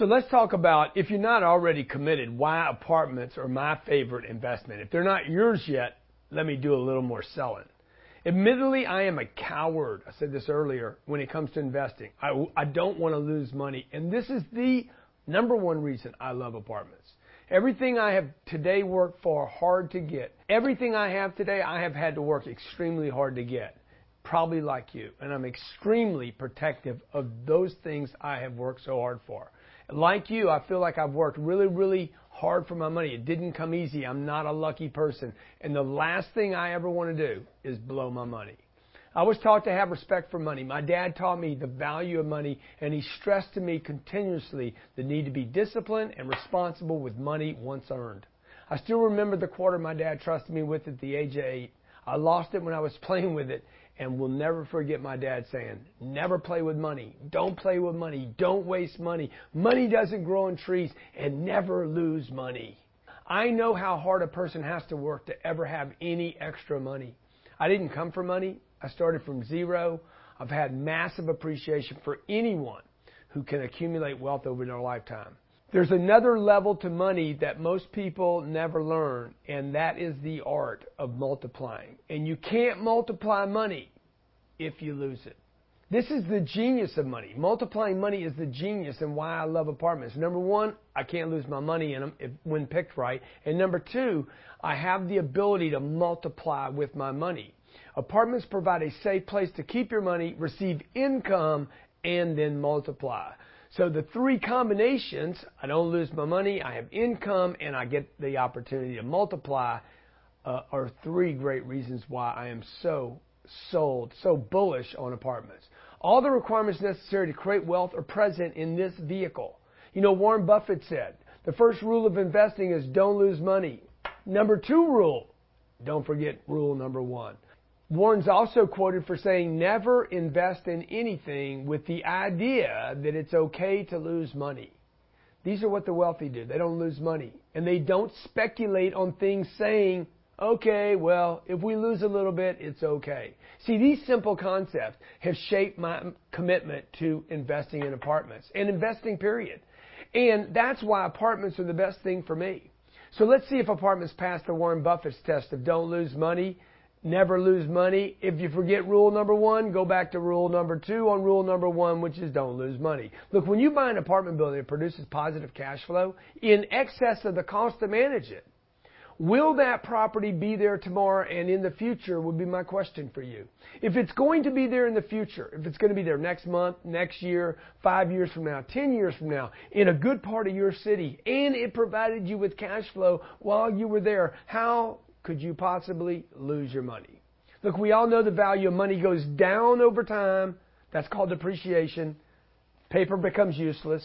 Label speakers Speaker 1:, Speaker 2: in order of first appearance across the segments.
Speaker 1: So let's talk about, if you're not already committed, why apartments are my favorite investment. If they're not yours yet, let me do a little more selling. Admittedly, I am a coward. I said this earlier when it comes to investing. I don't want to lose money. And this is the number one reason I love apartments. Everything I have today worked for hard to get. Everything I have today, I have had to work extremely hard to get. Probably like you. And I'm extremely protective of those things I have worked so hard for. Like you, I feel like I've worked really, really hard for my money. It didn't come easy. I'm not a lucky person. And the last thing I ever want to do is blow my money. I was taught to have respect for money. My dad taught me the value of money, and he stressed to me continuously the need to be disciplined and responsible with money once earned. I still remember the quarter my dad trusted me with at the age of 8. I lost it when I was playing with it, and will never forget my dad saying, never play with money. Don't play with money. Don't waste money. Money doesn't grow on trees, and never lose money. I know how hard a person has to work to ever have any extra money. I didn't come from money. I started from zero. I've had massive appreciation for anyone who can accumulate wealth over their lifetime. There's another level to money that most people never learn, and that is the art of multiplying. And you can't multiply money if you lose it. This is the genius of money. Multiplying money is the genius and why I love apartments. Number one, I can't lose my money in them when picked right. And number two, I have the ability to multiply with my money. Apartments provide a safe place to keep your money, receive income, and then multiply. So the three combinations, I don't lose my money, I have income, and I get the opportunity to multiply, are three great reasons why I am so bullish on apartments. All the requirements necessary to create wealth are present in this vehicle. You know, Warren Buffett said, the first rule of investing is don't lose money. Number 2 rule, don't forget rule number 1. Warren's also quoted for saying, never invest in anything with the idea that it's okay to lose money. These are what the wealthy do. They don't lose money. And they don't speculate on things saying, okay, well, if we lose a little bit, it's okay. See, these simple concepts have shaped my commitment to investing in apartments and investing, period. And that's why apartments are the best thing for me. So let's see if apartments pass the Warren Buffett's test of don't lose money. Never lose money. If you forget rule number 1, go back to rule number 2 on rule number 1, which is don't lose money. Look, when you buy an apartment building that produces positive cash flow in excess of the cost to manage it, will that property be there tomorrow and in the future would be my question for you. If it's going to be there in the future, if it's going to be there next month, next year, 5 years from now, 10 years from now, in a good part of your city, and it provided you with cash flow while you were there, how could you possibly lose your money? Look, we all know the value of money goes down over time. That's called depreciation. Paper becomes useless.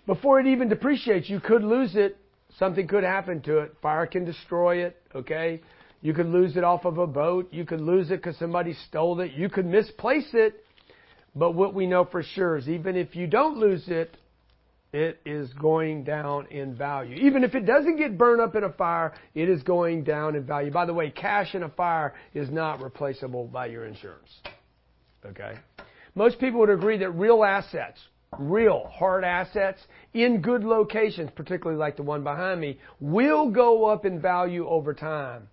Speaker 1: Before it even depreciates, you could lose it. Something could happen to it. Fire can destroy it, okay? You could lose it off of a boat. You could lose it because somebody stole it. You could misplace it. But what we know for sure is even if you don't lose it, it is going down in value. Even if it doesn't get burned up in a fire, it is going down in value. By the way, cash in a fire is not replaceable by your insurance. Okay? Most people would agree that real assets, real hard assets in good locations, particularly like the one behind me, will go up in value over time.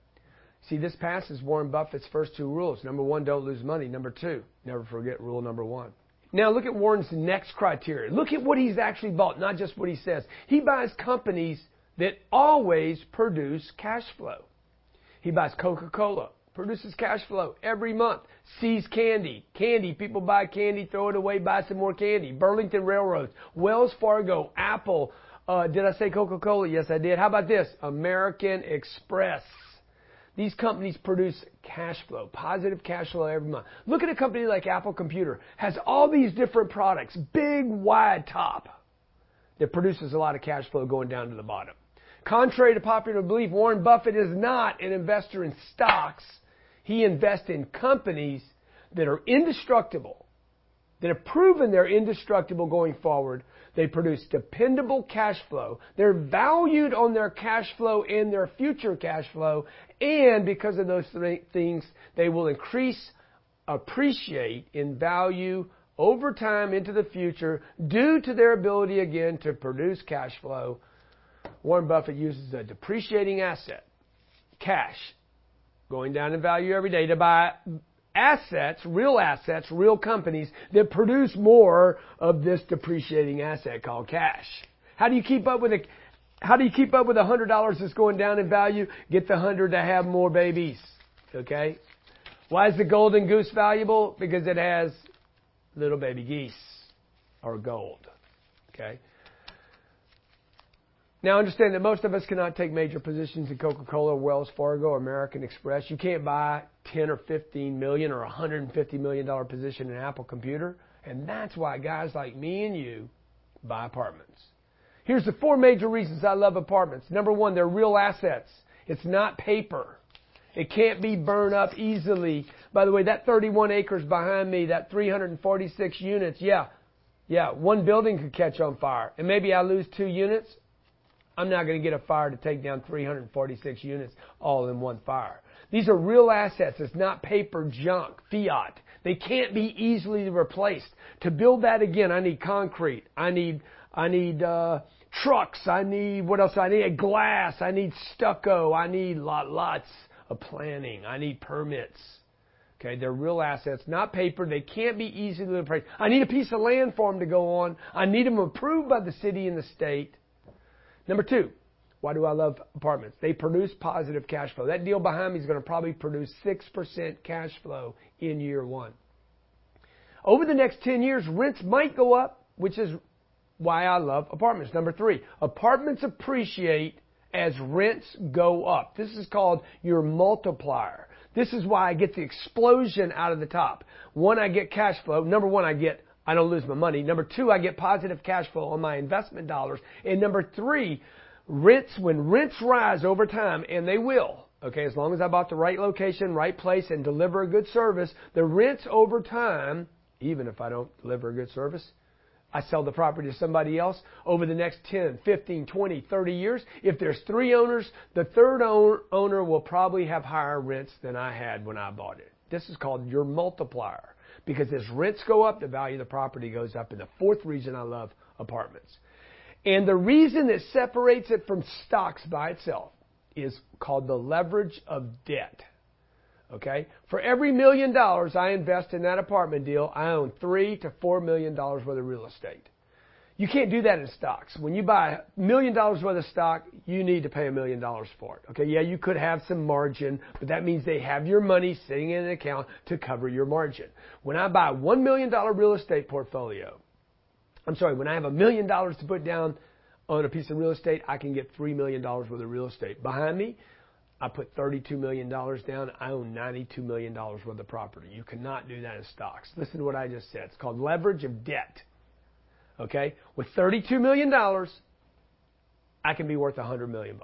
Speaker 1: See, this passes Warren Buffett's first 2 rules. Number 1, don't lose money. Number 2, never forget rule number 1. Now look at Warren's next criteria. Look at what he's actually bought, not just what he says. He buys companies that always produce cash flow. He buys Coca-Cola, produces cash flow every month. See's Candy, people buy candy, throw it away, buy some more candy. Burlington Railroads, Wells Fargo, Apple. Did I say Coca-Cola? Yes, I did. How about this? American Express. These companies produce cash flow, positive cash flow every month. Look at a company like Apple Computer. Has all these different products, big, wide top, that produces a lot of cash flow going down to the bottom. Contrary to popular belief, Warren Buffett is not an investor in stocks. He invests in companies that are indestructible, that have proven they're indestructible going forward. They produce dependable cash flow. They're valued on their cash flow and their future cash flow. And because of those 3 things, they will appreciate in value over time into the future due to their ability, again, to produce cash flow. Warren Buffett uses a depreciating asset, cash, going down in value every day, to buy assets, real companies that produce more of this depreciating asset called cash. How do you keep up with $100 that's going down in value? Get the 100 to have more babies. Okay? Why is the golden goose valuable? Because it has little baby geese or gold. Okay? Now understand that most of us cannot take major positions in Coca-Cola, Wells Fargo, or American Express. You can't buy 10 or 15 million or $150 million position in Apple Computer. And that's why guys like me and you buy apartments. Here's the 4 major reasons I love apartments. Number 1, they're real assets. It's not paper. It can't be burned up easily. By the way, that 31 acres behind me, that 346 units, yeah, one building could catch on fire. And maybe I lose 2 units. I'm not going to get a fire to take down 346 units all in one fire. These are real assets. It's not paper junk, fiat. They can't be easily replaced. To build that again, I need concrete. I need trucks. I need, what else? I need glass. I need stucco. I need lots of planning. I need permits. Okay, they're real assets, not paper. They can't be easily replaced. I need a piece of land for them to go on. I need them approved by the city and the state. Number 2, why do I love apartments? They produce positive cash flow. That deal behind me is going to probably produce 6% cash flow in year 1. Over the next 10 years, rents might go up, which is why I love apartments. Number 3, apartments appreciate as rents go up. This is called your multiplier. This is why I get the explosion out of the top. 1, I get cash flow. Number 1, I don't lose my money. Number 2, I get positive cash flow on my investment dollars. And number 3, when rents rise over time, and they will, okay, as long as I bought the right location, right place, and deliver a good service, the rents over time, even if I don't deliver a good service, I sell the property to somebody else over the next 10, 15, 20, 30 years. If there's 3 owners, the third owner will probably have higher rents than I had when I bought it. This is called your multiplier. Because as rents go up, the value of the property goes up. And the 4th reason I love apartments. And the reason that separates it from stocks by itself is called the leverage of debt. Okay? For every $1 million I invest in that apartment deal, I own $3 to $4 million worth of real estate. You can't do that in stocks. When you buy $1 million worth of stock, you need to pay $1 million for it. Okay? Yeah, you could have some margin, but that means they have your money sitting in an account to cover your margin. When I buy a $1 million real estate portfolio, when I have $1 million to put down on a piece of real estate, I can get $3 million worth of real estate. Behind me, I put $32 million down. I own $92 million worth of property. You cannot do that in stocks. Listen to what I just said. It's called leverage of debt. Okay? With $32 million, I can be worth $100 million.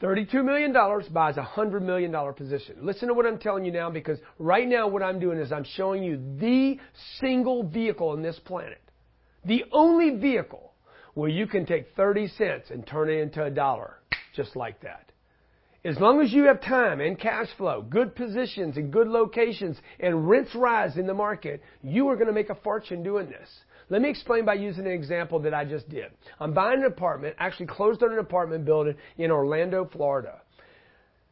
Speaker 1: $32 million buys a $100 million position. Listen to what I'm telling you now, because right now what I'm doing is I'm showing you the single vehicle on this planet. The only vehicle where you can take 30 cents and turn it into $1, just like that. As long as you have time and cash flow, good positions and good locations, and rents rise in the market, you are going to make a fortune doing this. Let me explain by using an example that I just did. I'm buying an apartment, actually closed on an apartment building in Orlando, Florida.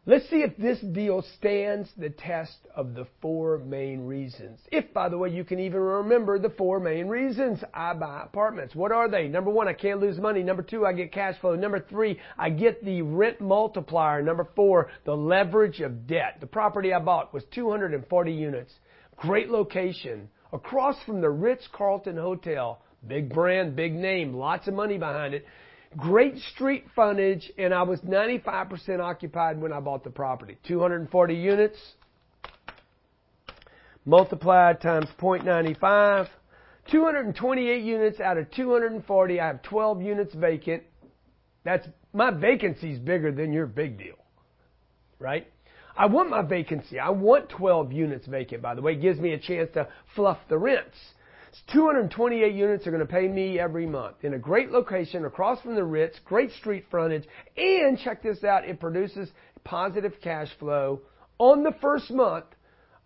Speaker 1: Let's see if this deal stands the test of the 4 main reasons. If, by the way, you can even remember the 4 main reasons I buy apartments. What are they? Number 1, I can't lose money. Number 2, I get cash flow. Number 3, I get the rent multiplier. Number 4, the leverage of debt. The property I bought was 240 units. Great location. Across from the Ritz-Carlton Hotel. Big brand, big name, lots of money behind it. Great street frontage, and I was 95% occupied when I bought the property. 240 units, multiplied times 0.95. 228 units out of 240. I have 12 units vacant. My vacancy is bigger than your big deal, right? I want my vacancy. I want 12 units vacant, by the way. It gives me a chance to fluff the rents. 228 units are going to pay me every month in a great location across from the Ritz, great street frontage, and check this out, it produces positive cash flow on the first month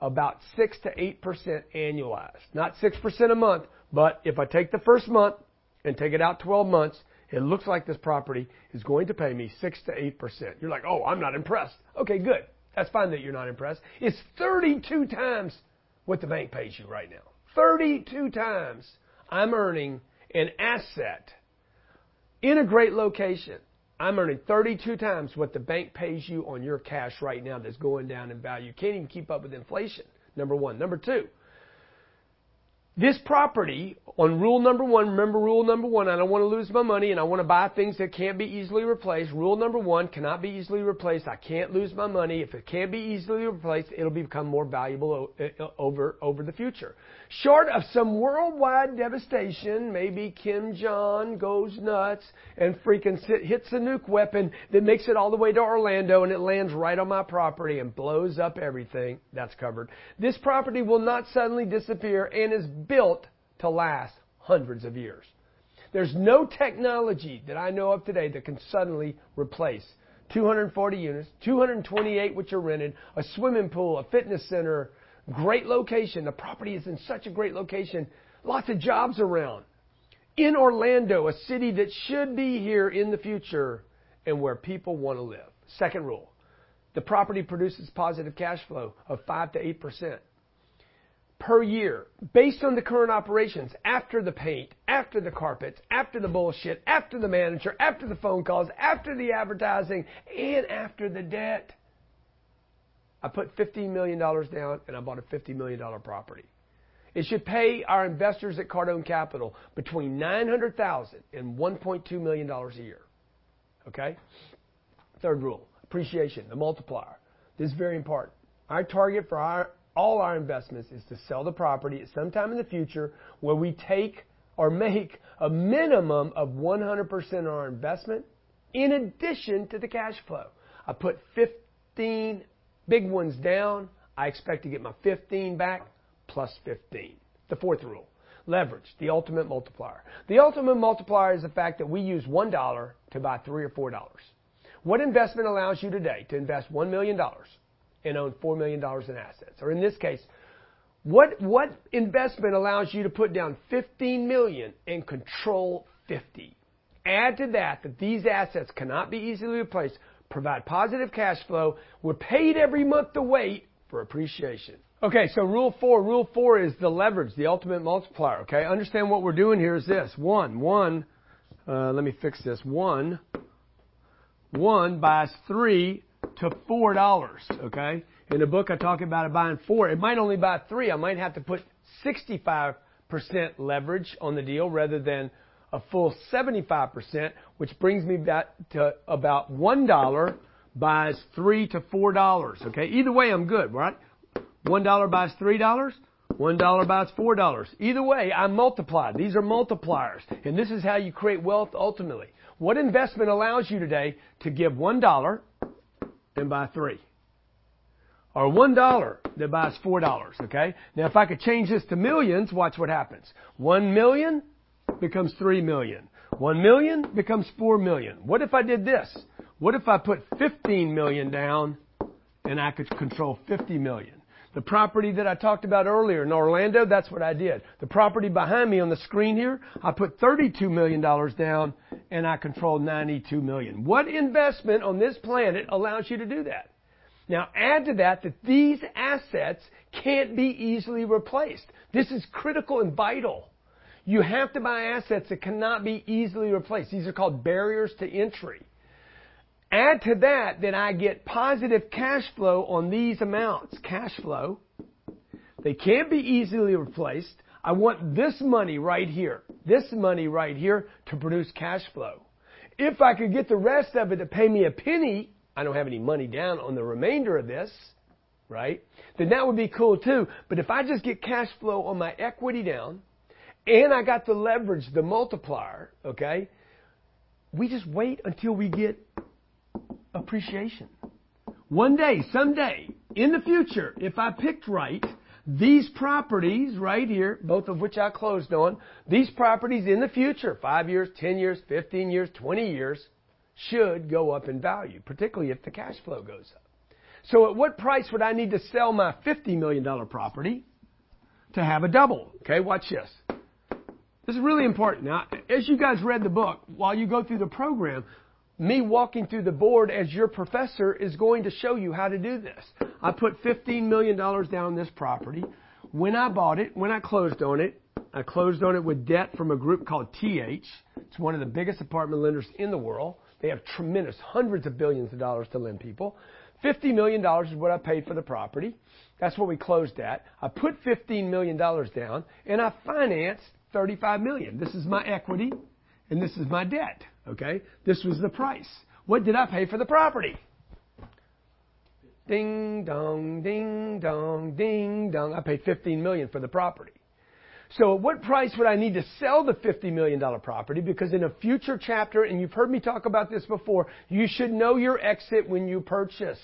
Speaker 1: about 6 to 8% annualized. Not 6% a month, but if I take the first month and take it out 12 months, it looks like this property is going to pay me 6 to 8%. You're like, oh, I'm not impressed. Okay, good. That's fine that you're not impressed. It's 32 times what the bank pays you right now. 32 times I'm earning an asset in a great location. I'm earning 32 times what the bank pays you on your cash right now that's going down in value. You can't even keep up with inflation, number one. Number two, this property, on rule number one, remember rule number one, I don't want to lose my money and I want to buy things that can't be easily replaced. Rule number one, cannot be easily replaced. I can't lose my money. If it can't be easily replaced, it'll become more valuable over the future. Short of some worldwide devastation, maybe Kim Jong goes nuts and freaking hits a nuke weapon that makes it all the way to Orlando and it lands right on my property and blows up everything. That's covered. This property will not suddenly disappear and is built to last hundreds of years. There's no technology that I know of today that can suddenly replace 240 units, 228 which are rented, a swimming pool, a fitness center, great location. The property is in such a great location. Lots of jobs around. In Orlando, a city that should be here in the future and where people want to live. Second rule, the property produces positive cash flow of 5 to 8% per year based on the current operations, after the paint, after the carpets, after the bullshit, after the manager, after the phone calls, after the advertising, and after the debt. I put $15 million down and I bought a $50 million property. It should pay our investors at Cardone Capital between $900,000 and $1.2 million a year. Okay? Third rule, appreciation, the multiplier. This is very important. Our target for all our investments is to sell the property at some time in the future where we take or make a minimum of 100% on our investment in addition to the cash flow. I put 15 big ones down. I expect to get my 15 back plus 15. The fourth rule, leverage, the ultimate multiplier. The ultimate multiplier is the fact that we use $1 to buy $3 or $4. What investment allows you today to invest $1 million and own $4 million in assets? Or in this case, what investment allows you to put down $15 million and control 50? Add to that these assets cannot be easily replaced, provide positive cash flow, we're paid every month to wait for appreciation. Okay, so rule four is the leverage, the ultimate multiplier. Okay, understand what we're doing here is this. Let me fix this. One buys $3 to $4, okay? In the book, I talk about it buying 4. It might only buy 3. I might have to put 65% leverage on the deal rather than a full 75%, which brings me back to about $1 buys $3 to $4, okay? Either way, I'm good, right? $1 buys $3, $1 buys $4. Either way, I multiply. These are multipliers, and this is how you create wealth ultimately. What investment allows you today to give $1 and buy 3? Or $1 that buys $4, okay? Now, if I could change this to millions, watch what happens. 1 million becomes 3 million. 1 million becomes 4 million. What if I did this? What if I put 15 million down and I could control 50 million? The property that I talked about earlier in Orlando, that's what I did. The property behind me on the screen here, I put $32 million down and I controlled 92 million. What investment on this planet allows you to do that? Now add to that these assets can't be easily replaced. This is critical and vital. You have to buy assets that cannot be easily replaced. These are called barriers to entry. Add to that I get positive cash flow on these amounts. Cash flow. They can't be easily replaced. I want this money right here. This money right here to produce cash flow. If I could get the rest of it to pay me a penny, I don't have any money down on the remainder of this, right? Then that would be cool too. But if I just get cash flow on my equity down, and I got the leverage, the multiplier, okay, we just wait until we get appreciation. One day, someday, in the future, if I picked right, these properties right here, both of which I closed on, these properties in the future, 5 years, 10 years, 15 years, 20 years, should go up in value, particularly if the cash flow goes up. So at what price would I need to sell my $50 million property to have a double? Okay, watch this. This is really important. Now, as you guys read the book, while you go through the program, me walking through the board as your professor is going to show you how to do this. I put $15 million down on this property. When I bought it, when I closed on it with debt from a group called TH. It's one of the biggest apartment lenders in the world. They have tremendous, hundreds of billions of dollars to lend people. $50 million is what I paid for the property. That's what we closed at. I put $15 million down, and I financed $35 million. This is my equity, and this is my debt. Okay? This was the price. What did I pay for the property? Ding dong, ding dong, ding dong. I paid $15 million for the property. So at what price would I need to sell the $50 million property? Because in a future chapter, and you've heard me talk about this before, you should know your exit when you purchase.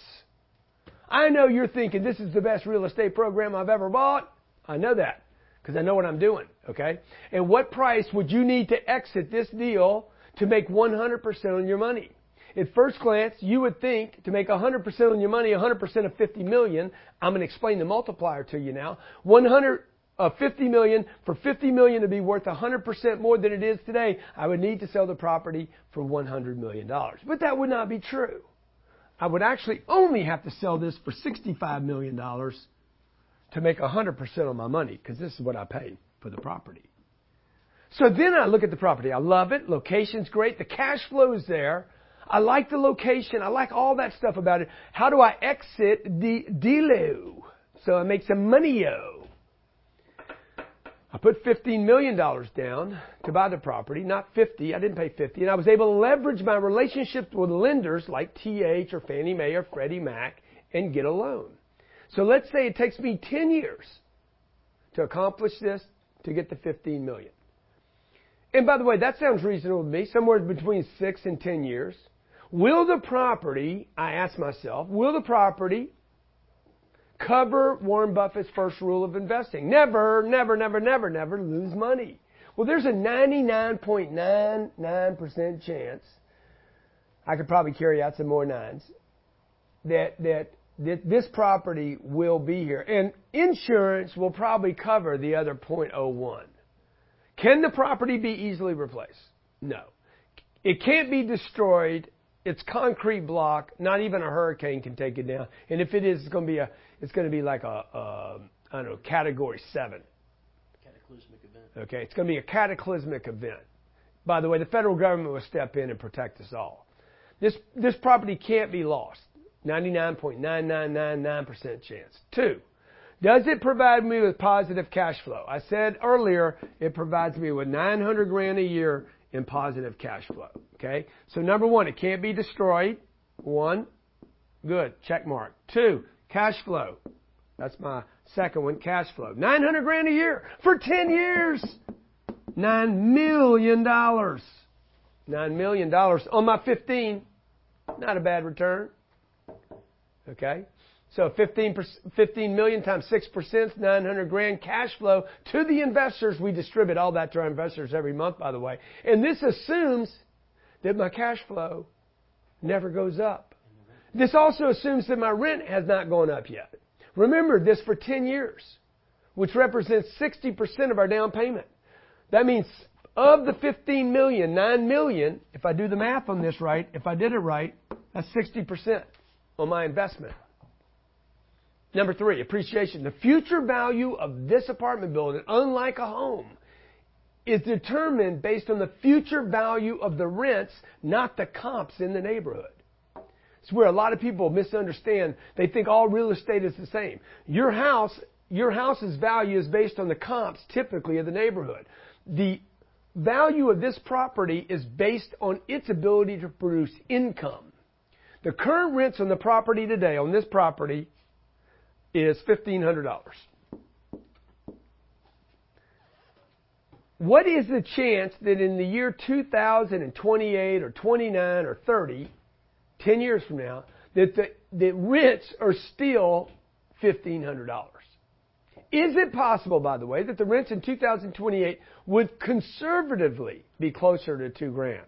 Speaker 1: I know you're thinking, this is the best real estate program I've ever bought. I know that because I know what I'm doing, okay? And what price would you need to exit this deal to make 100% on your money? At first glance, you would think to make 100% on your money, 100% of $50 million, I'm going to explain the multiplier to you now, $50 million, for $50 million to be worth 100% more than it is today, I would need to sell the property for $100 million. But that would not be true. I would actually only have to sell this for $65 million to make 100% on my money, because this is what I paid for the property. So then I look at the property. I love it. Location's great. The cash flow is there. I like the location. I like all that stuff about it. How do I exit the deal so I make some money-o? I put $15 million down to buy the property, not 50. I didn't pay 50. And I was able to leverage my relationships with lenders like TH or Fannie Mae or Freddie Mac and get a loan. So let's say it takes me 10 years to accomplish this, to get the $15 million. And by the way, that sounds reasonable to me, somewhere between 6 and 10 years. Will the property, I ask myself, will the property cover Warren Buffett's first rule of investing? Never, never, never, never, never lose money. Well, there's a 99.99% chance, I could probably carry out some more nines, that this property will be here. And insurance will probably cover the other 0.01. Can the property be easily replaced? No. It can't be destroyed. It's concrete block. Not even a hurricane can take it down. And if it is, it's going to be like a Category 7.
Speaker 2: Cataclysmic event.
Speaker 1: Okay, it's going to be a cataclysmic event. By the way, the federal government will step in and protect us all. This property can't be lost. 99.9999% chance. 2. Does it provide me with positive cash flow? I said earlier, it provides me with $900,000 a year in positive cash flow. Okay? So number 1, it can't be destroyed. 1, good, check mark. 2, cash flow. That's my second one, cash flow. $900,000 a year for 10 years. $9 million. $9 million on my 15. Not a bad return. Okay? So 15 million times 6%, $900,000 cash flow to the investors. We distribute all that to our investors every month, by the way. And this assumes that my cash flow never goes up. This also assumes that my rent has not gone up yet. Remember this for 10 years, which represents 60% of our down payment. That means of the 15 million, 9 million, if I do the math on this right, if I did it right, that's 60% on my investment. Number 3, appreciation. The future value of this apartment building, unlike a home, is determined based on the future value of the rents, not the comps in the neighborhood. It's where a lot of people misunderstand. They think all real estate is the same. Your house's value is based on the comps, typically, of the neighborhood. The value of this property is based on its ability to produce income. The current rents on the property today, on this property, is $1,500. What is the chance that in the year 2028 or 29 or 30, 10 years from now, that the rents are still $1,500? Is it possible, by the way, that the rents in 2028 would conservatively be closer to $2,000?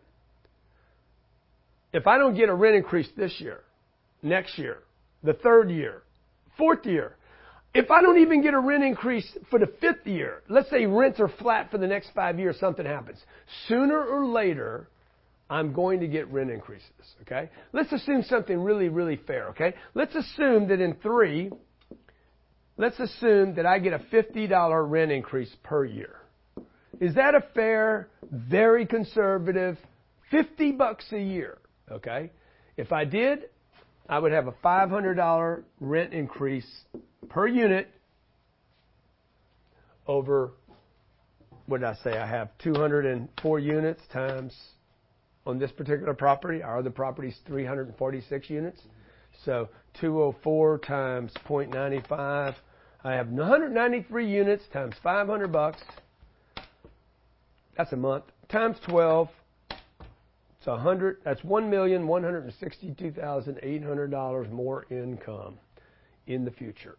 Speaker 1: If I don't get a rent increase this year, next year, the third year, fourth year. If I don't even get a rent increase for the fifth year, let's say rents are flat for the next 5 years, something happens. Sooner or later, I'm going to get rent increases, okay? Let's assume something really, really fair, okay? Let's assume that let's assume that I get a $50 rent increase per year. Is that a fair, very conservative, $50 a year, okay? If I did, I would have a $500 rent increase per unit over, what did I say? I have 204 units times, on this particular property, our other property is 346 units. So 204 times 0.95, I have 193 units times $500. That's a month. Times 12, it's 100. That's $1,162,800 more income in the future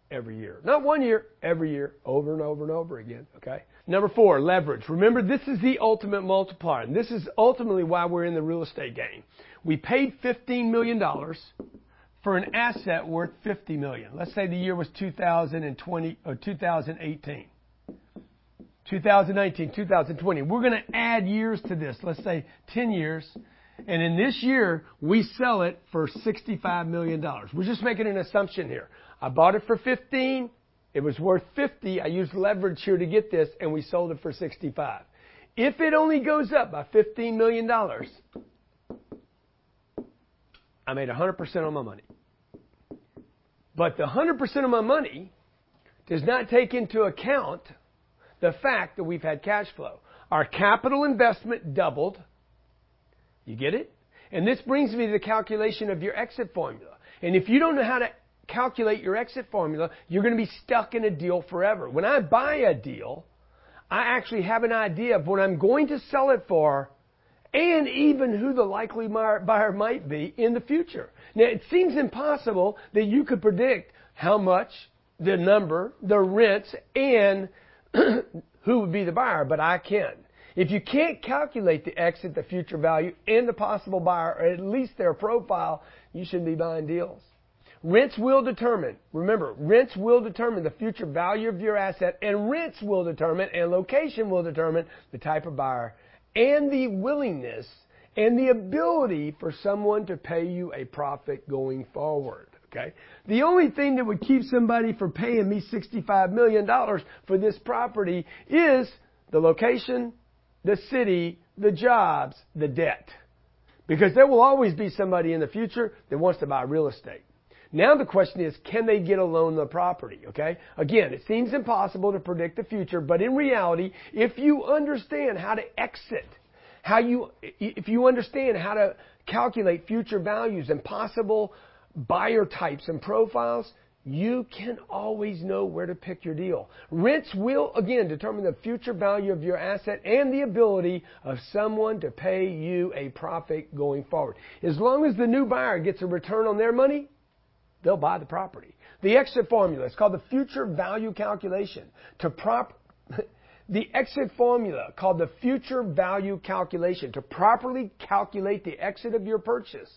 Speaker 1: every year. Not 1 year, every year, over and over and over again. Okay. Number 4, leverage. Remember, this is the ultimate multiplier, and this is ultimately why we're in the real estate game. We paid $15 million for an asset worth $50 million. Let's say the year was 2020 or 2018. 2019, 2020. We're going to add years to this. Let's say 10 years. And in this year, we sell it for $65 million. We're just making an assumption here. I bought it for 15. It was worth 50. I used leverage here to get this, and we sold it for 65. If it only goes up by $15 million, I made 100% on my money. But the 100% of my money does not take into account the fact that we've had cash flow. Our capital investment doubled. You get it? And this brings me to the calculation of your exit formula. And if you don't know how to calculate your exit formula, you're going to be stuck in a deal forever. When I buy a deal, I actually have an idea of what I'm going to sell it for and even who the likely buyer might be in the future. Now, it seems impossible that you could predict how much, the number, the rents, and who would be the buyer, but I can. If you can't calculate the exit, the future value, and the possible buyer, or at least their profile, you shouldn't be buying deals. Rents will determine, remember, rents will determine the future value of your asset, and rents will determine, and location will determine the type of buyer, and the willingness, and the ability for someone to pay you a profit going forward. Okay? The only thing that would keep somebody from paying me $65 million for this property is the location, the city, the jobs, the debt. Because there will always be somebody in the future that wants to buy real estate. Now the question is, can they get a loan on the property? Okay? Again, it seems impossible to predict the future, but in reality, if you understand how to exit, if you understand how to calculate future values and possible buyer types and profiles, you can always know where to pick your deal. Rents will, again, determine the future value of your asset and the ability of someone to pay you a profit going forward. As long as the new buyer gets a return on their money, they'll buy the property. The exit formula is called the future value calculation. The exit formula called the future value calculation. To properly calculate the exit of your purchase,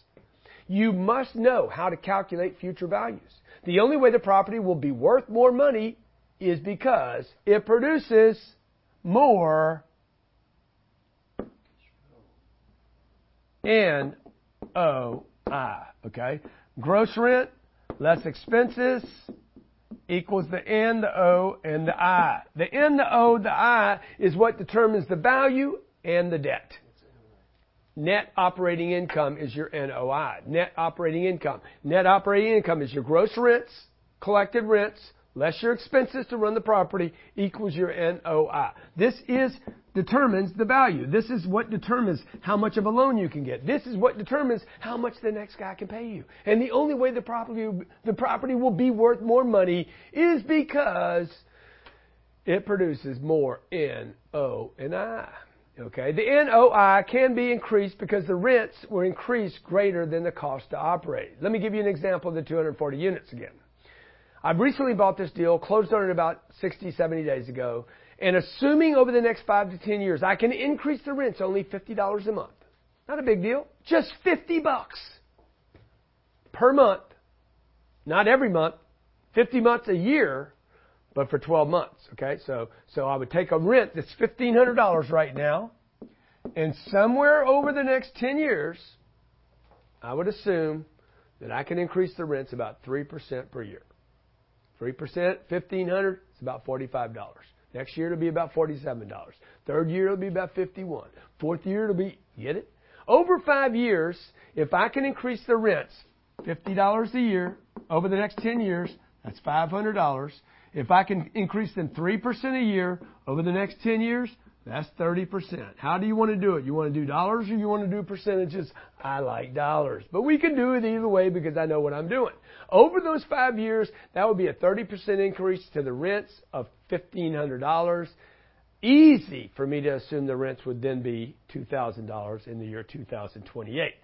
Speaker 1: you must know how to calculate future values. The only way the property will be worth more money is because it produces more NOI. Okay? Gross rent less expenses equals the N, the O, and the I. The N, the O, the I is what determines the value and the debt. Net operating income is your NOI. Net operating income. Net operating income is your gross rents, collected rents, less your expenses to run the property equals your NOI. This determines the value. This is what determines how much of a loan you can get. This is what determines how much the next guy can pay you. And the only way the property will be worth more money is because it produces more NO and I. Okay, the NOI can be increased because the rents were increased greater than the cost to operate. Let me give you an example of the 240 units again. I've recently bought this deal, closed on it about 60, 70 days ago, and assuming over the next 5 to 10 years I can increase the rents only $50 a month. Not a big deal, just $50 per month Not every month, 50 months a year, but for 12 months. Okay, so I would take a rent that's $1,500 right now, and somewhere over the next 10 years, I would assume that I can increase the rents about 3% per year. 3%, $1,500, it's about $45. Next year it'll be about $47. Third year it'll be about $51. Fourth year it'll be, get it? Over 5 years, if I can increase the rents $50 a year over the next 10 years, that's $500. If I can increase them 3% a year over the next 10 years, that's 30%. How do you want to do it? You want to do dollars or you want to do percentages? I like dollars. But we can do it either way because I know what I'm doing. Over those 5 years, that would be a 30% increase to the rents of $1,500. Easy for me to assume the rents would then be $2,000 in the year 2028.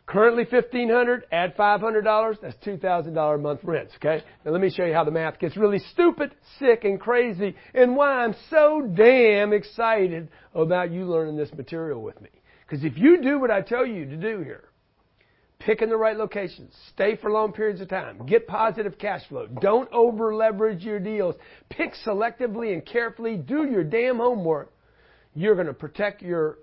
Speaker 1: Currently $1,500, add $500, that's $2,000 a month rents, okay? Now let me show you how the math gets really stupid, sick, and crazy, and why I'm so damn excited about you learning this material with me. Because if you do what I tell you to do here, pick in the right locations, stay for long periods of time, get positive cash flow, don't over leverage your deals, pick selectively and carefully, do your damn homework, you're going to protect your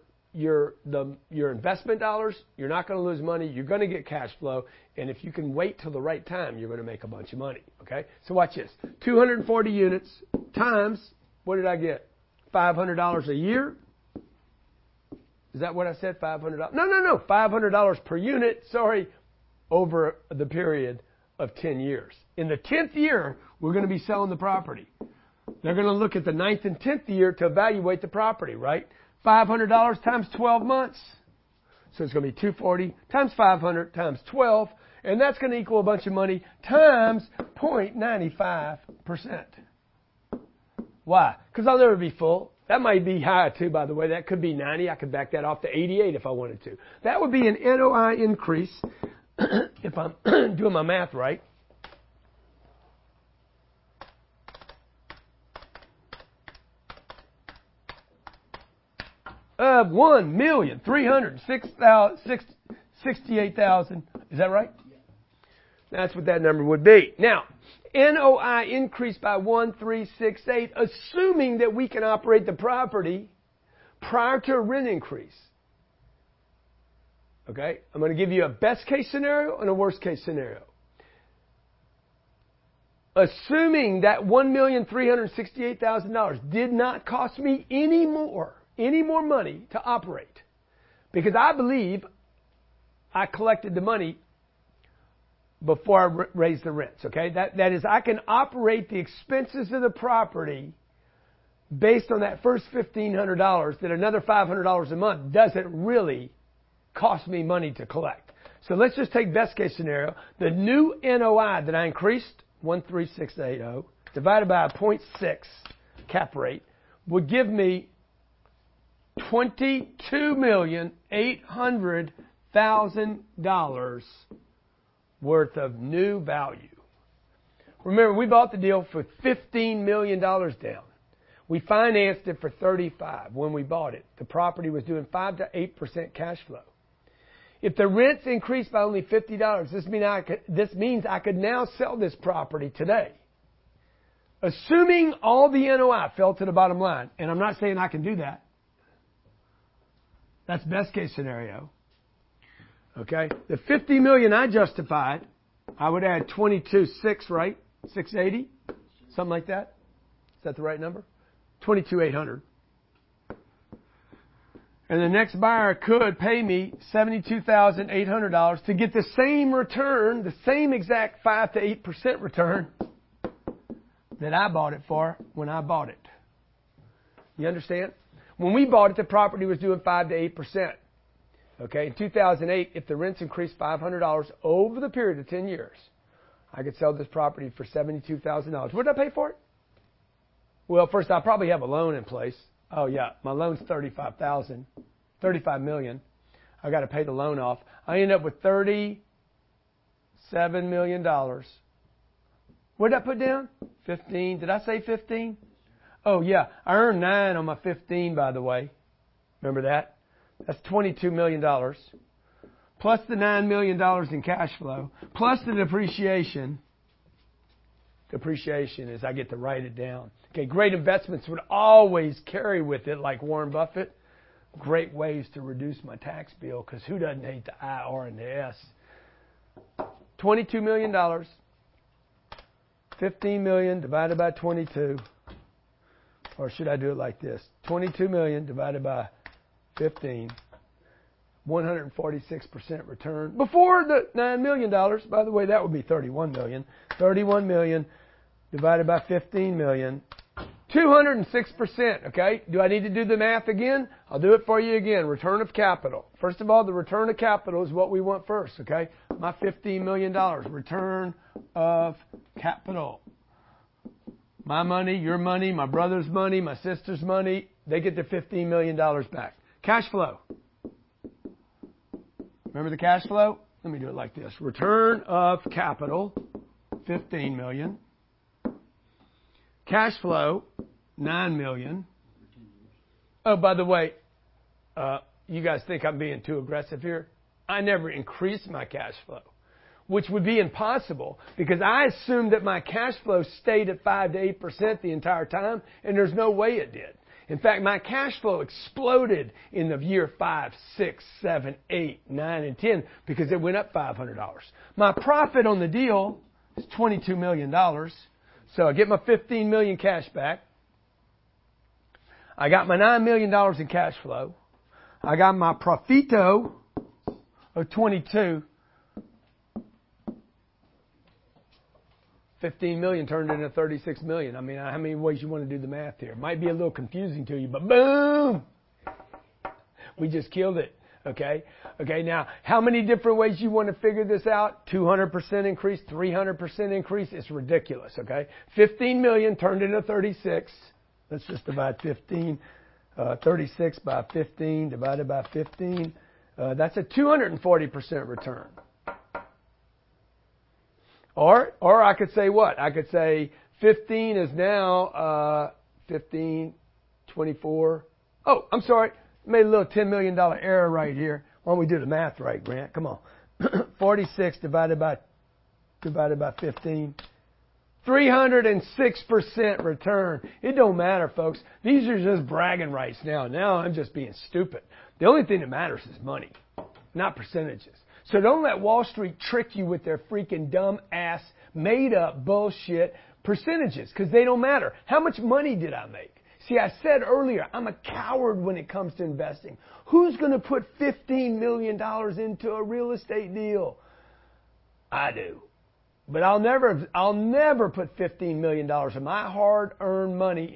Speaker 1: investment dollars, you're not going to lose money, you're going to get cash flow, and if you can wait till the right time, you're going to make a bunch of money, okay? So watch this. 240 units times, what did I get? $500 a year? Is that what I said? $500? No. $500 per unit, over the period of 10 years. In the 10th year, we're going to be selling the property. They're going to look at the 9th and 10th year to evaluate the property, right? $500 times 12 months. So it's going to be 240 times 500 times 12, and that's going to equal a bunch of money times 0.95%. Why? Because I'll never be full. That might be high too, by the way. That could be 90. I could back that off to 88 if I wanted to. That would be an NOI increase if I'm doing my math right. Of 1,368,000. Is that right? Yeah. That's what that number would be. Now, NOI increased by 1,368, assuming that we can operate the property prior to a rent increase. Okay? I'm going to give you a best case scenario and a worst case scenario. Assuming that $1,368,000 did not cost me any more money to operate, because I believe I collected the money before I raised the rents, okay? That is, I can operate the expenses of the property based on that first $1,500, that another $500 a month doesn't really cost me money to collect. So let's just take best case scenario. The new NOI that I increased, 13680, divided by a 0.6 cap rate, would give me $22,800,000 worth of new value. Remember, we bought the deal for $15 million down. We financed it for $35 when we bought it. The property was doing 5 to 8% cash flow. If the rents increased by only $50, this means I could now sell this property today. Assuming all the NOI fell to the bottom line, and I'm not saying I can do that. That's best case scenario. Okay? The $50 million I justified, I would add 22.6, right? 680? Something like that? Is that the right number? 22,800. And the next buyer could pay me $72,800 to get the same return, the same exact 5 to 8% return that I bought it for when I bought it. You understand? When we bought it, the property was doing 5 to 8%. Okay, in 2008, if the rents increased $500 over the period of 10 years, I could sell this property for $72,000. What did I pay for it? Well, first, I probably have a loan in place. Oh, yeah, my loan's $35 million. I got to pay the loan off. I end up with $37 million. What did I put down? 15. Did I say 15? Oh, yeah, I earned 9 on my 15, by the way. Remember that? That's $22 million. Plus the $9 million in cash flow. Plus the depreciation. depreciation is I get to write it down. Okay, great investments would always carry with it, like Warren Buffett, great ways to reduce my tax bill, because who doesn't hate the I, R, and the S? $22 million. $15 million divided by 22. Or should I do it like this? 22 million divided by 15. 146% return. Before the $9 million, by the way, that would be 31 million. 31 million divided by 15 million. 206%, okay? Do I need to do the math again? I'll do it for you again. Return of capital. First of all, the return of capital is what we want first, okay? My $15 million. Return of capital. My money, your money, my brother's money, my sister's money, they get their $15 million back. Cash flow. Remember the cash flow? Let me do it like this. Return of capital, 15 million. Cash flow, 9 million. Oh, by the way, you guys think I'm being too aggressive here? I never increased my cash flow, which would be impossible because I assumed that my cash flow stayed at 5 to 8% the entire time, and there's no way it did. In fact, my cash flow exploded in the year 5, 6, 7, 8, 9, and 10 because it went up $500. My profit on the deal is $22 million. So I get my $15 million cash back. I got my $9 million in cash flow. I got my profito of 22. 15 million turned into 36 million. I mean, how many ways you want to do the math here? It might be a little confusing to you, but boom! We just killed it. Okay? Okay, now, how many different ways you want to figure this out? 200% increase, 300% increase? It's ridiculous, okay? 15 million turned into 36. Let's just divide 36 by 15 divided by 15. That's a 240% return. Or I could say what? I could say 15 is now 15, 24. Oh, I'm sorry. Made a little $10 million error right here. Why don't we do the math right, Grant? Come on. 46 divided by 15. 306% return. It don't matter, folks. These are just bragging rights now. Now I'm just being stupid. The only thing that matters is money, not percentages. So don't let Wall Street trick you with their freaking dumb ass made up bullshit percentages, because they don't matter. How much money did I make? See, I said earlier, I'm a coward when it comes to investing. Who's going to put $15 million into a real estate deal? I do. But I'll never put $15 million of my hard-earned money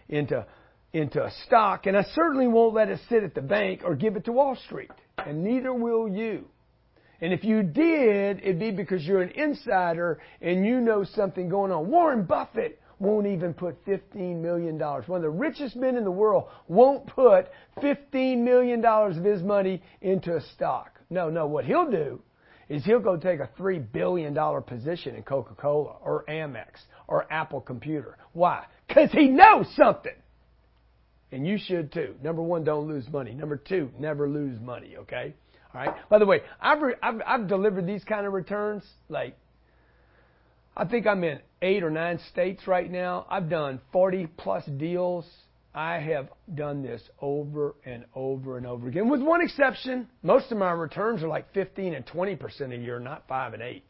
Speaker 1: into a stock, and I certainly won't let it sit at the bank or give it to Wall Street, and neither will you. And if you did, it'd be because you're an insider and you know something going on. Warren Buffett won't even put $15 million. One of the richest men in the world won't put $15 million of his money into a stock. No, what he'll do is he'll go take a $3 billion position in Coca-Cola or Amex or Apple Computer. Why? Because he knows something. And you should too. Number one, don't lose money. Number two, never lose money, okay? All right. By the way, I've delivered these kind of returns. Like, I think I'm in 8 or 9 states right now. I've done 40 plus deals. I have done this over and over and over again, with one exception. Most of my returns are like 15 and 20% a year, not 5 and 8.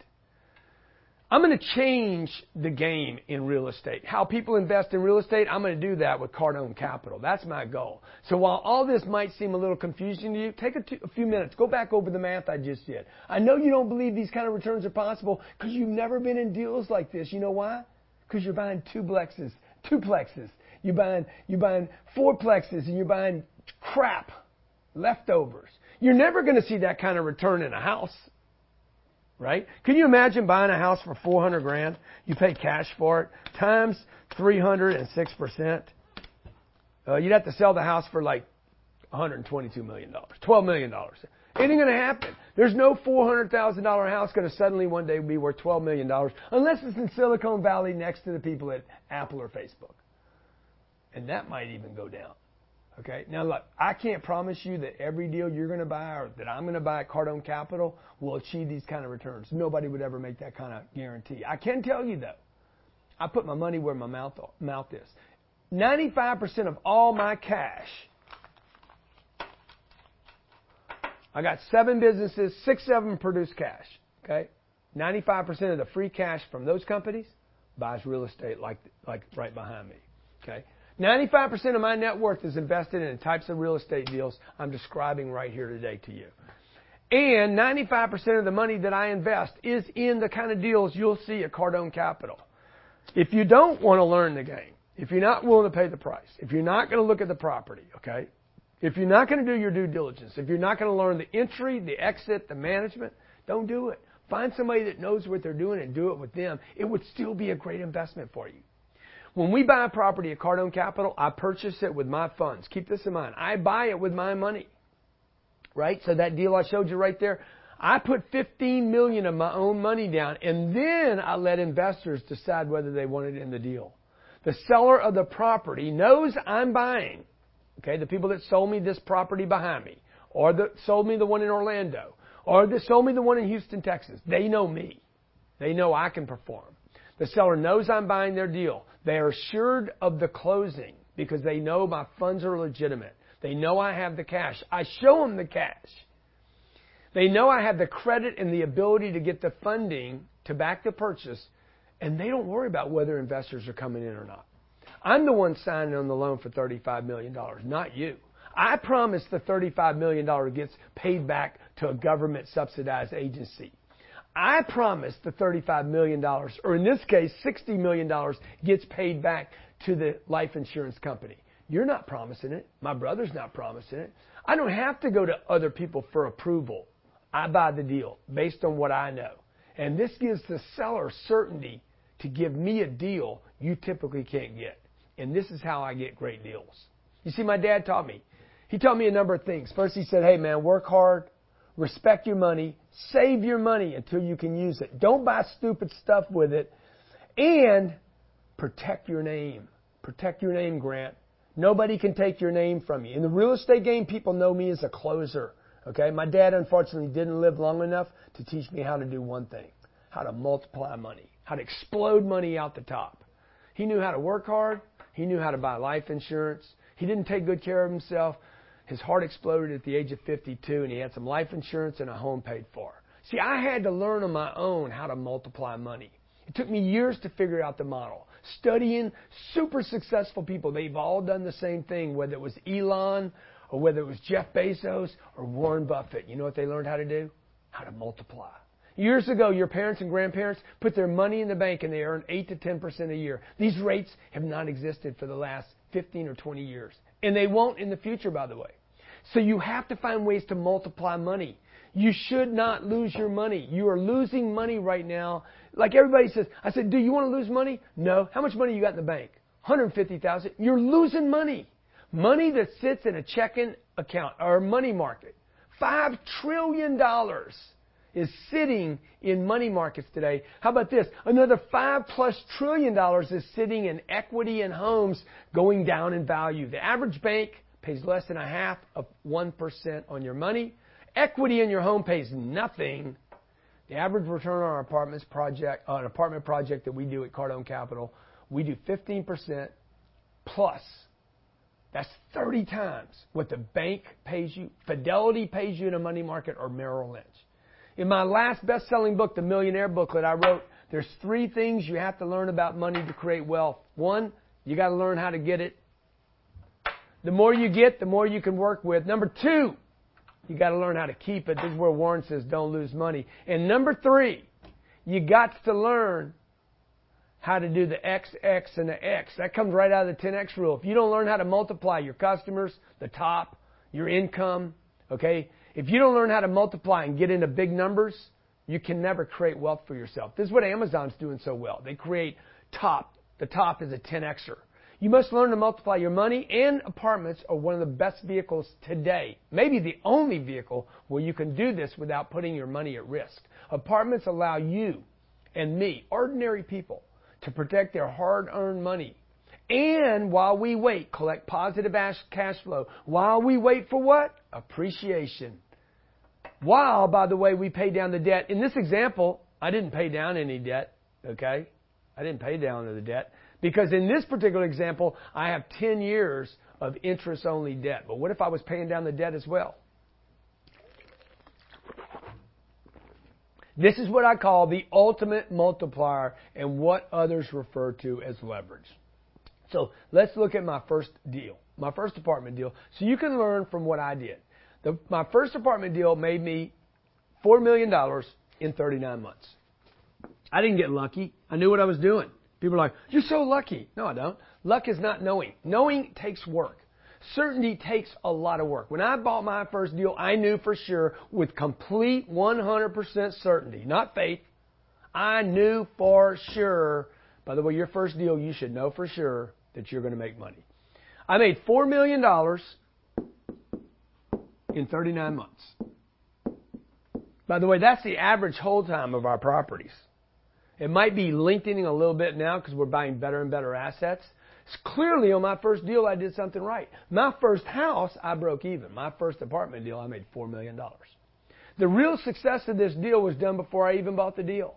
Speaker 1: I'm going to change the game in real estate. How people invest in real estate, I'm going to do that with Cardone Capital. That's my goal. So while all this might seem a little confusing to you, take a few minutes. Go back over the math I just did. I know you don't believe these kind of returns are possible because you've never been in deals like this. You know why? Because you're buying duplexes. You're buying fourplexes, and you're buying crap, leftovers. You're never going to see that kind of return in a house. Right? Can you imagine buying a house for $400,000? You pay cash for it times 306%. You'd have to sell the house for like $122 million, $12 million. It ain't going to happen. There's no $400,000 house going to suddenly one day be worth $12 million unless it's in Silicon Valley next to the people at Apple or Facebook. And that might even go down. Okay. Now look, I can't promise you that every deal you're going to buy or that I'm going to buy at Cardone Capital will achieve these kind of returns. Nobody would ever make that kind of guarantee. I can tell you though, I put my money where my mouth is. 95% of all my cash, I got 7 businesses, 6 of them produce cash. Okay, 95% of the free cash from those companies buys real estate like right behind me. Okay, 95% of my net worth is invested in the types of real estate deals I'm describing right here today to you. And 95% of the money that I invest is in the kind of deals you'll see at Cardone Capital. If you don't want to learn the game, if you're not willing to pay the price, if you're not going to look at the property, okay, if you're not going to do your due diligence, if you're not going to learn the entry, the exit, the management, don't do it. Find somebody that knows what they're doing and do it with them. It would still be a great investment for you. When we buy a property at Cardone Capital, I purchase it with my funds. Keep this in mind. I buy it with my money. Right? So that deal I showed you right there, I put $15 million of my own money down, and then I let investors decide whether they wanted in the deal. The seller of the property knows I'm buying. Okay, the people that sold me this property behind me, or that sold me the one in Orlando, or that sold me the one in Houston, Texas, they know me. They know I can perform. The seller knows I'm buying their deal. They are assured of the closing because they know my funds are legitimate. They know I have the cash. I show them the cash. They know I have the credit and the ability to get the funding to back the purchase, and they don't worry about whether investors are coming in or not. I'm the one signing on the loan for $35 million, not you. I promise the $35 million gets paid back to a government-subsidized agency. I promise the $35 million, or in this case, $60 million, gets paid back to the life insurance company. You're not promising it. My brother's not promising it. I don't have to go to other people for approval. I buy the deal based on what I know. And this gives the seller certainty to give me a deal you typically can't get. And this is how I get great deals. You see, my dad taught me. He taught me a number of things. First, he said, hey, man, work hard, respect your money, save your money until you can use it. Don't buy stupid stuff with it, and protect your name. Protect your name, Grant. Nobody can take your name from you. In the real estate game, people know me as a closer. Okay? My dad, unfortunately, didn't live long enough to teach me how to do one thing, how to multiply money, how to explode money out the top. He knew how to work hard. He knew how to buy life insurance. He didn't take good care of himself. His heart exploded at the age of 52, and he had some life insurance and a home paid for. See, I had to learn on my own how to multiply money. It took me years to figure out the model. Studying super successful people. They've all done the same thing, whether it was Elon or whether it was Jeff Bezos or Warren Buffett. You know what they learned how to do? How to multiply. Years ago, your parents and grandparents put their money in the bank and they earned 8 to 10% a year. These rates have not existed for the last 15 or 20 years. And they won't in the future, by the way. So you have to find ways to multiply money. You should not lose your money. You are losing money right now. Like everybody says, I said, do you want to lose money? No. How much money you got in the bank? $150,000. You're losing money. Money that sits in a checking account or money market. $5 trillion is sitting in money markets today. How about this? Another $5+ trillion is sitting in equity and homes going down in value. The average bank pays less than 0.5% on your money. Equity in your home pays nothing. The average return on our apartment project that we do at Cardone Capital, we do 15% plus. That's 30 times what the bank pays you, Fidelity pays you in a money market, or Merrill Lynch. In my last best-selling book, The Millionaire Booklet, I wrote, there's 3 things you have to learn about money to create wealth. 1, you got to learn how to get it. The more you get, the more you can work with. Number 2, you got to learn how to keep it. This is where Warren says don't lose money. And number 3, you got to learn how to do the X, X, and the X. That comes right out of the 10X rule. If you don't learn how to multiply your customers, the top, your income, okay? If you don't learn how to multiply and get into big numbers, you can never create wealth for yourself. This is what Amazon's doing so well. They create top. The top is a 10Xer. You must learn to multiply your money, and apartments are one of the best vehicles today. Maybe the only vehicle where you can do this without putting your money at risk. Apartments allow you and me, ordinary people, to protect their hard-earned money. And while we wait, collect positive cash flow. While we wait for what? Appreciation. While, by the way, we pay down the debt. In this example, I didn't pay down any debt, okay? I didn't pay down the debt because in this particular example, I have 10 years of interest-only debt. But what if I was paying down the debt as well? This is what I call the ultimate multiplier and what others refer to as leverage. So let's look at my first deal, my first apartment deal, so you can learn from what I did. My first apartment deal made me $4 million in 39 months. I didn't get lucky. I knew what I was doing. People are like, you're so lucky. No, I don't. Luck is not knowing. Knowing takes work. Certainty takes a lot of work. When I bought my first deal, I knew for sure with complete 100% certainty, not faith. I knew for sure. By the way, your first deal, you should know for sure that you're going to make money. I made $4 million in 39 months. By the way, that's the average hold time of our properties. It might be lengthening a little bit now because we're buying better and better assets. Clearly, on my first deal, I did something right. My first house, I broke even. My first apartment deal, I made $4 million. The real success of this deal was done before I even bought the deal.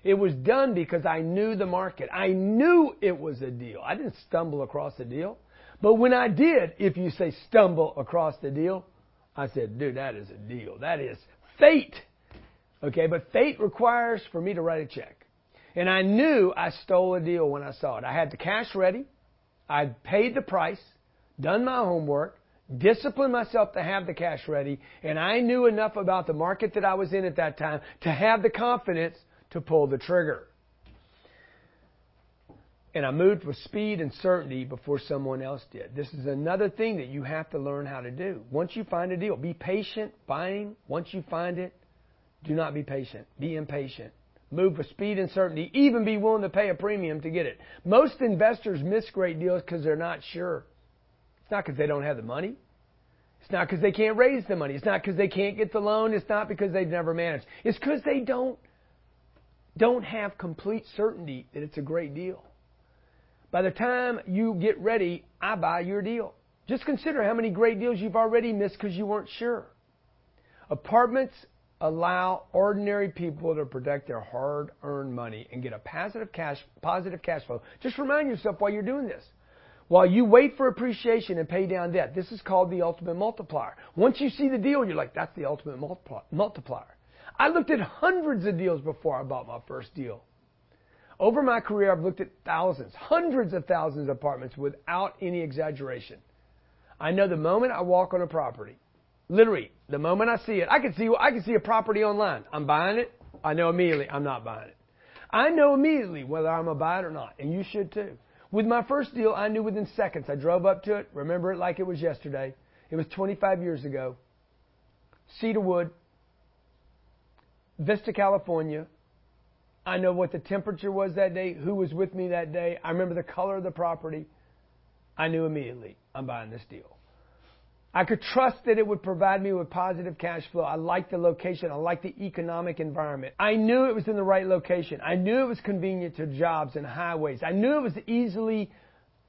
Speaker 1: It was done because I knew the market. I knew it was a deal. I didn't stumble across the deal. But when I did, if you say stumble across the deal, I said, dude, that is a deal. That is fate. Okay, but fate requires for me to write a check. And I knew I stole a deal when I saw it. I had the cash ready. I'd paid the price, done my homework, disciplined myself to have the cash ready, and I knew enough about the market that I was in at that time to have the confidence to pull the trigger. And I moved with speed and certainty before someone else did. This is another thing that you have to learn how to do. Once you find a deal, be patient buying. Once you find it, do not be patient. Be impatient. Move with speed and certainty. Even be willing to pay a premium to get it. Most investors miss great deals because they're not sure. It's not because they don't have the money. It's not because they can't raise the money. It's not because they can't get the loan. It's not because they've never managed. It's because they don't have complete certainty that it's a great deal. By the time you get ready, I buy your deal. Just consider how many great deals you've already missed because you weren't sure. Apartments allow ordinary people to protect their hard-earned money and get a positive cash flow. Just remind yourself while you're doing this. While you wait for appreciation and pay down debt, this is called the ultimate multiplier. Once you see the deal, you're like, that's the ultimate multiplier. I looked at hundreds of deals before I bought my first deal. Over my career, I've looked at thousands, hundreds of thousands of apartments without any exaggeration. I know the moment I walk on a property, literally, the moment I see it, I can see a property online. I'm buying it. I know immediately I'm not buying it. I know immediately whether I'm going to buy it or not, and you should too. With my first deal, I knew within seconds. I drove up to it, remember it like it was yesterday. It was 25 years ago. Cedarwood, Vista, California. I know what the temperature was that day, who was with me that day. I remember the color of the property. I knew immediately I'm buying this deal. I could trust that it would provide me with positive cash flow. I liked the location. I liked the economic environment. I knew it was in the right location. I knew it was convenient to jobs and highways. I knew it was easily,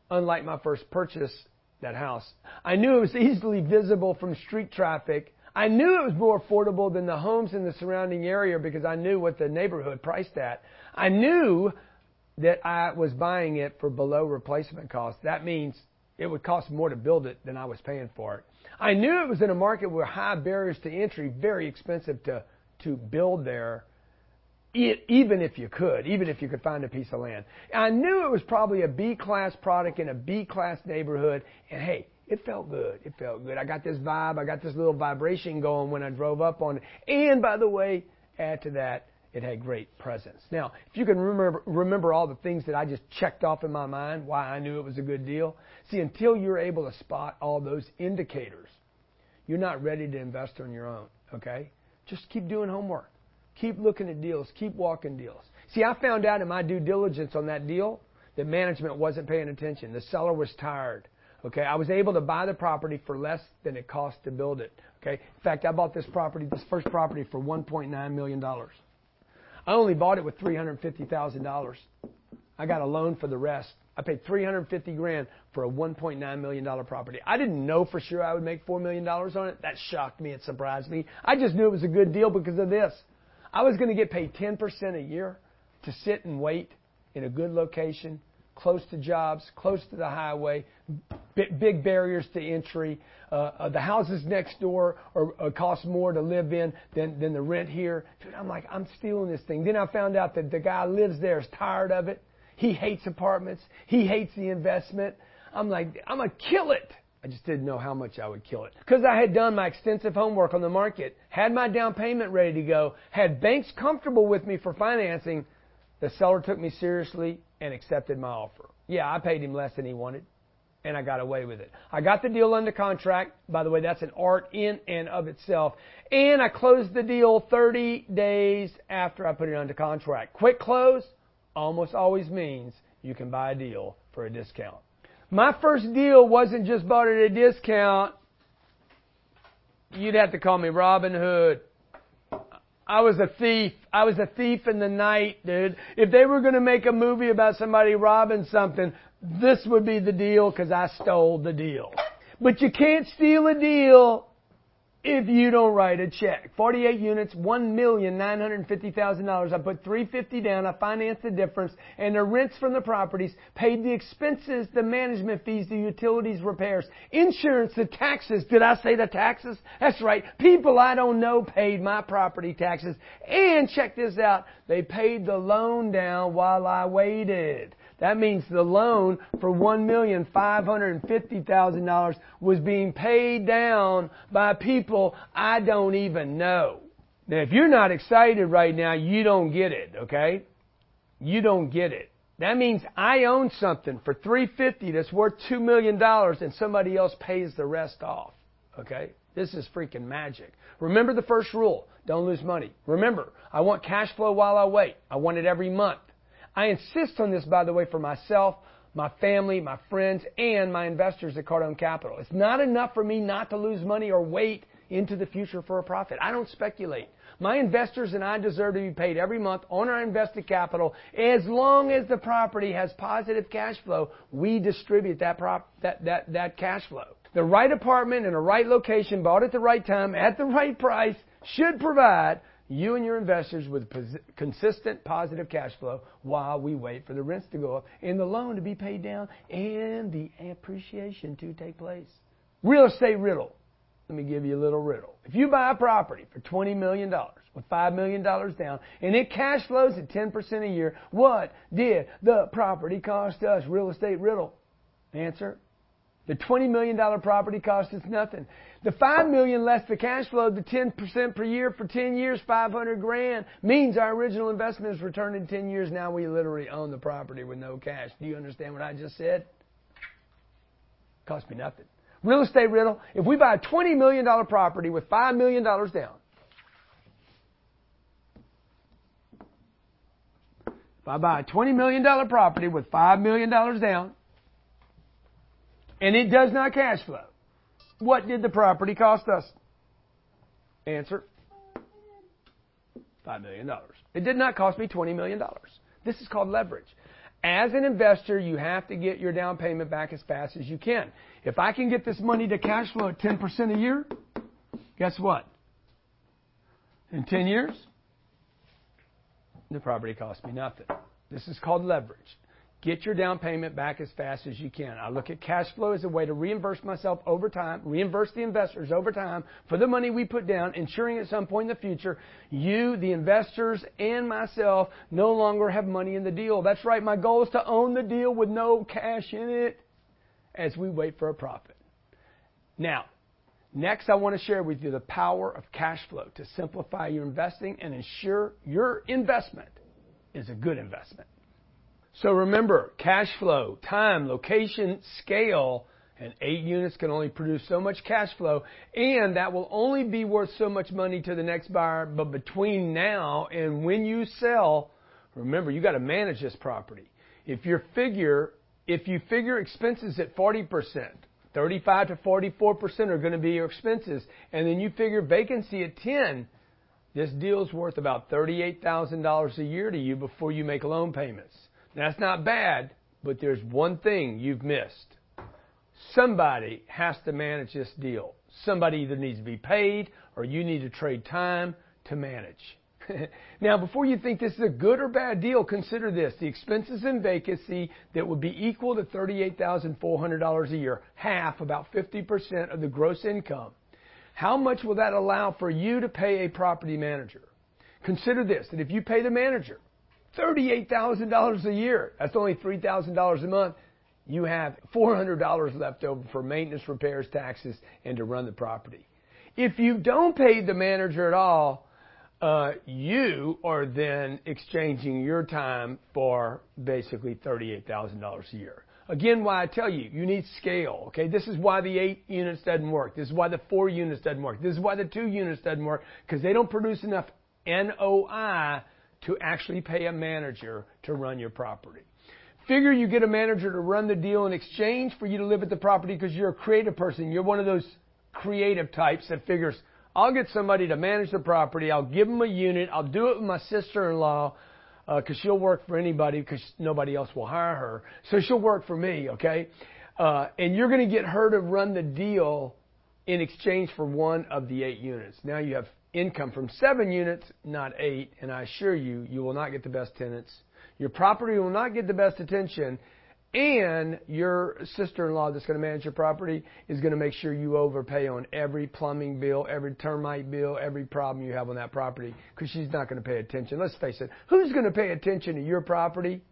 Speaker 1: unlike my first purchase, that house, I knew it was easily visible from street traffic. I knew it was more affordable than the homes in the surrounding area because I knew what the neighborhood priced at. I knew that I was buying it for below replacement cost. That means it would cost more to build it than I was paying for it. I knew it was in a market where high barriers to entry, very expensive to build there, even if you could find a piece of land. I knew it was probably a B-class product in a B-class neighborhood, and hey, it felt good. It felt good. I got this vibe. I got this little vibration going when I drove up on it. And by the way, add to that, it had great presence. Now, if you can remember all the things that I just checked off in my mind, why I knew it was a good deal. See, until you're able to spot all those indicators, you're not ready to invest on your own, okay? Just keep doing homework. Keep looking at deals. Keep walking deals. See, I found out in my due diligence on that deal that management wasn't paying attention. The seller was tired. Okay, I was able to buy the property for less than it cost to build it. Okay, in fact, I bought this first property for $1.9 million. I only bought it with $350,000. I got a loan for the rest. I paid $350,000 for a $1.9 million property. I didn't know for sure I would make $4 million on it. That shocked me. It surprised me. I just knew it was a good deal because of this. I was going to get paid 10% a year to sit and wait in a good location, close to jobs, close to the highway, big barriers to entry. The houses next door cost more to live in than the rent here. Dude, I'm like, I'm stealing this thing. Then I found out that the guy who lives there is tired of it. He hates apartments. He hates the investment. I'm like, I'm going to kill it. I just didn't know how much I would kill it. Because I had done my extensive homework on the market, had my down payment ready to go, had banks comfortable with me for financing, the seller took me seriously and accepted my offer. Yeah, I paid him less than he wanted, and I got away with it. I got the deal under contract. By the way, that's an art in and of itself. And I closed the deal 30 days after I put it under contract. Quick close almost always means you can buy a deal for a discount. My first deal wasn't just bought at a discount. You'd have to call me Robin Hood. I was a thief. I was a thief in the night, dude. If they were going to make a movie about somebody robbing something, this would be the deal because I stole the deal. But you can't steal a deal if you don't write a check. 48 units, $1,950,000. I put $350 down. I financed the difference, and the rents from the properties, paid the expenses, the management fees, the utilities, repairs, insurance, the taxes. Did I say the taxes? That's right. People I don't know paid my property taxes. And check this out. They paid the loan down while I waited. That means the loan for $1,550,000 was being paid down by people I don't even know. Now, if you're not excited right now, you don't get it, okay? You don't get it. That means I own something for $350 that's worth $2 million and somebody else pays the rest off, okay? This is freaking magic. Remember the first rule. Don't lose money. Remember, I want cash flow while I wait. I want it every month. I insist on this, by the way, for myself, my family, my friends, and my investors at Cardone Capital. It's not enough for me not to lose money or wait into the future for a profit. I don't speculate. My investors and I deserve to be paid every month on our invested capital. As long as the property has positive cash flow, we distribute that cash flow. The right apartment in the right location, bought at the right time, at the right price, should provide you and your investors with consistent positive cash flow while we wait for the rents to go up and the loan to be paid down and the appreciation to take place. Real estate riddle. Let me give you a little riddle. If you buy a property for $20 million with $5 million down and it cash flows at 10% a year, what did the property cost us? Real estate riddle. Answer. The $20 million property cost us nothing. The $5 million less the cash flow, the 10% per year for 10 years, $500,000, means our original investment is returned in 10 years. Now we literally own the property with no cash. Do you understand what I just said? Cost me nothing. Real estate riddle. If we buy a $20 million property with $5 million down, if I buy a $20 million property with $5 million down, and it does not cash flow, what did the property cost us? Answer, $5 million. It did not cost me $20 million. This is called leverage. As an investor, you have to get your down payment back as fast as you can. If I can get this money to cash flow at 10% a year, guess what? In 10 years, the property cost me nothing. This is called leverage. Get your down payment back as fast as you can. I look at cash flow as a way to reimburse myself over time, reimburse the investors over time for the money we put down, ensuring at some point in the future, you, the investors, and myself no longer have money in the deal. That's right. My goal is to own the deal with no cash in it as we wait for a profit. Now, next I want to share with you the power of cash flow to simplify your investing and ensure your investment is a good investment. So remember, cash flow, time, location, scale, and 8 units can only produce so much cash flow, and that will only be worth so much money to the next buyer. But between now and when you sell, remember, you got to manage this property. If you figure expenses at 40%, 35 to 44% are going to be your expenses, and then you figure vacancy at 10%, this deal's worth about $38,000 a year to you before you make loan payments. That's not bad, but there's one thing you've missed. Somebody has to manage this deal. Somebody either needs to be paid or you need to trade time to manage. Now, before you think this is a good or bad deal, consider this. The expenses in vacancy that would be equal to $38,400 a year, half, about 50% of the gross income. How much will that allow for you to pay a property manager? Consider this, that if you pay the manager $38,000 a year, that's only $3,000 a month, you have $400 left over for maintenance, repairs, taxes, and to run the property. If you don't pay the manager at all, you are then exchanging your time for basically $38,000 a year. Again, why I tell you, you need scale, okay? This is why the 8 units doesn't work. This is why the 4 units doesn't work. This is why the 2 units doesn't work, because they don't produce enough NOI to actually pay a manager to run your property. Figure you get a manager to run the deal in exchange for you to live at the property because you're a creative person. You're one of those creative types that figures, I'll get somebody to manage the property. I'll give them a unit. I'll do it with my sister-in-law because she'll work for anybody because nobody else will hire her. So she'll work for me, okay? And you're going to get her to run the deal in exchange for one of the 8 units. Now you have income from 7 units, not 8, and I assure you, you will not get the best tenants. Your property will not get the best attention, and your sister-in-law that's going to manage your property is going to make sure you overpay on every plumbing bill, every termite bill, every problem you have on that property because she's not going to pay attention. Let's face it, who's going to pay attention to your property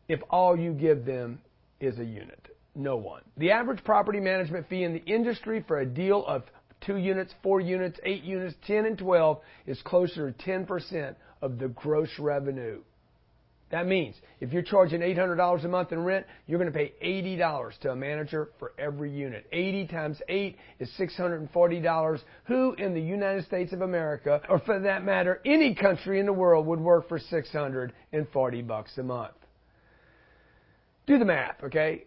Speaker 1: if all you give them is a unit? No one. The average property management fee in the industry for a deal of 2 units, 4 units, 8 units, 10, and 12 is closer to 10% of the gross revenue. That means if you're charging $800 a month in rent, you're going to pay $80 to a manager for every unit. 80 times 8 is $640. Who in the United States of America, or for that matter, any country in the world, would work for $640 a month? Do the math, okay?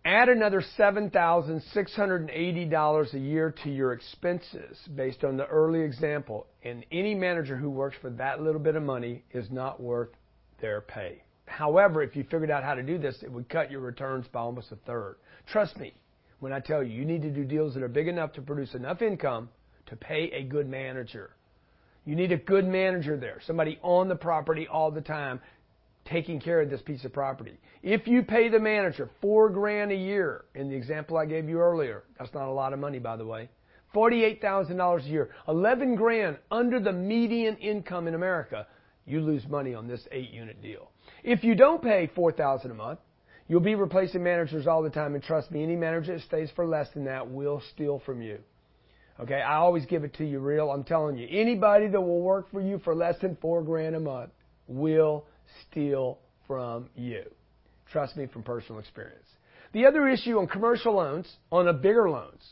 Speaker 1: Add another $7,680 a year to your expenses based on the early example, and any manager who works for that little bit of money is not worth their pay. However, if you figured out how to do this, it would cut your returns by almost a third. Trust me when I tell you, you need to do deals that are big enough to produce enough income to pay a good manager. You need a good manager there, somebody on the property all the time taking care of this piece of property. If you pay the manager $4,000 a year, in the example I gave you earlier, that's not a lot of money, by the way, $48,000 a year, $11,000 under the median income in America, you lose money on this 8-unit deal. If you don't pay $4,000 a month, you'll be replacing managers all the time, and trust me, any manager that stays for less than that will steal from you. Okay, I always give it to you real. I'm telling you, anybody that will work for you for less than $4,000 a month will steal from you. Trust me from personal experience. The other issue on commercial loans, on the bigger loans,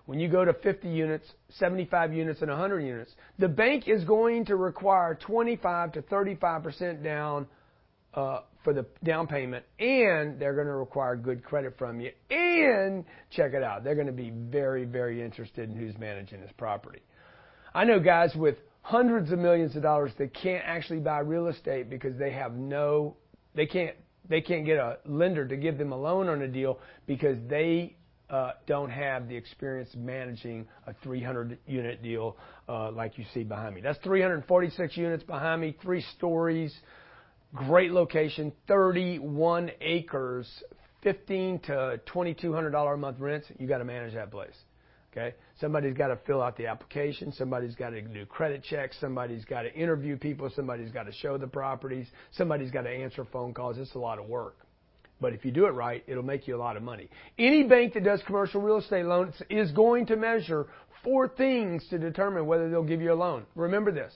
Speaker 1: when you go to 50 units, 75 units, and 100 units, the bank is going to require 25 to 35% down for the down payment, and they're going to require good credit from you. And check it out, they're going to be very, very interested in who's managing this property. I know guys with hundreds of millions of dollars that can't actually buy real estate because they have they can't get a lender to give them a loan on a deal because they don't have the experience managing a 300-unit deal like you see behind me. That's 346 units behind me, 3 stories, great location, 31 acres, $1,500 to $2,200 a month rents. You got to manage that place. Okay? Somebody's got to fill out the application. Somebody's got to do credit checks. Somebody's got to interview people. Somebody's got to show the properties. Somebody's got to answer phone calls. It's a lot of work. But if you do it right, it'll make you a lot of money. Any bank that does commercial real estate loans is going to measure 4 things to determine whether they'll give you a loan. Remember this.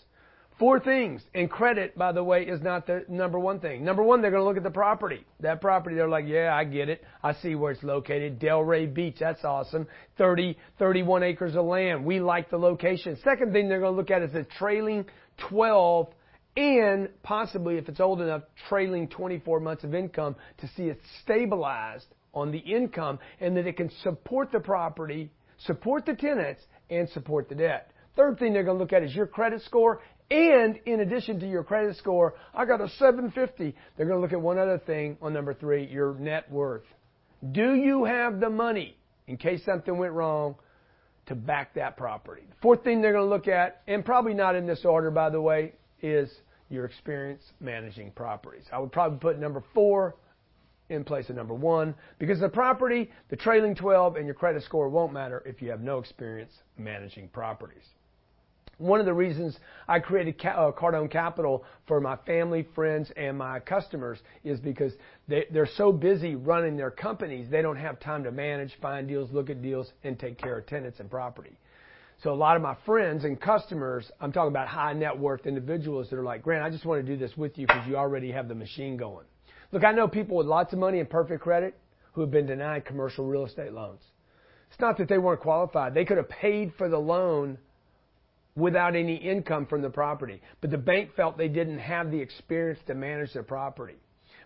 Speaker 1: 4 things. And credit, by the way, is not the number one thing. Number one, they're going to look at the property. That property, they're like, yeah, I get it. I see where it's located. Delray Beach, that's awesome. 31 acres of land. We like the location. Second thing they're going to look at is the trailing 12 and possibly, if it's old enough, trailing 24 months of income to see it stabilized on the income and that it can support the property, support the tenants, and support the debt. Third thing they're going to look at is your credit score. And in addition to your credit score, I got a 750. They're going to look at one other thing on number 3, your net worth. Do you have the money, in case something went wrong, to back that property. The fourth thing they're going to look at, and probably not in this order, by the way, is your experience managing properties. I would probably put number 4 in place of number 1, because the property, the trailing 12, and your credit score won't matter if you have no experience managing properties. One of the reasons I created Cardone Capital for my family, friends, and my customers is because they're so busy running their companies, they don't have time to manage, find deals, look at deals, and take care of tenants and property. So a lot of my friends and customers, I'm talking about high net worth individuals that are like, Grant, I just want to do this with you because you already have the machine going. Look, I know people with lots of money and perfect credit who have been denied commercial real estate loans. It's not that they weren't qualified. They could have paid for the loan without any income from the property. But the bank felt they didn't have the experience to manage their property.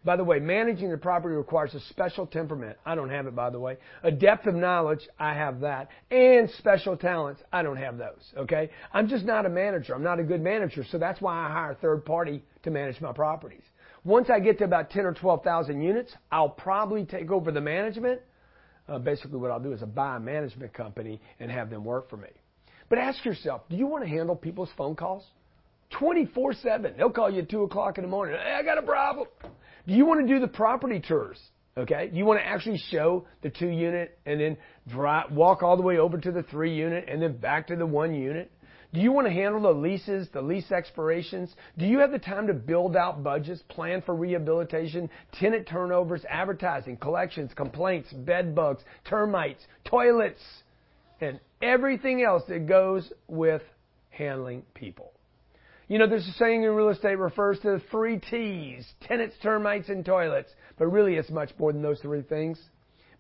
Speaker 1: By the way, managing the property requires a special temperament. I don't have it, by the way. A depth of knowledge, I have that. And special talents, I don't have those, okay? I'm just not a manager. I'm not a good manager, so that's why I hire a third party to manage my properties. Once I get to about 10 or 12,000 units, I'll probably take over the management. Basically, what I'll do is I'll buy a management company and have them work for me. But ask yourself, do you want to handle people's phone calls? 24/7. They'll call you at 2 o'clock in the morning. Hey, I got a problem. Do you want to do the property tours? Okay? Do you want to actually show the 2 unit and then walk all the way over to the 3 unit and then back to the 1 unit? Do you want to handle the leases, the lease expirations? Do you have the time to build out budgets, plan for rehabilitation, tenant turnovers, advertising, collections, complaints, bed bugs, termites, toilets, and everything else that goes with handling people? You know, there's a saying in real estate refers to the 3 T's, tenants, termites, and toilets. But really, it's much more than those 3 things.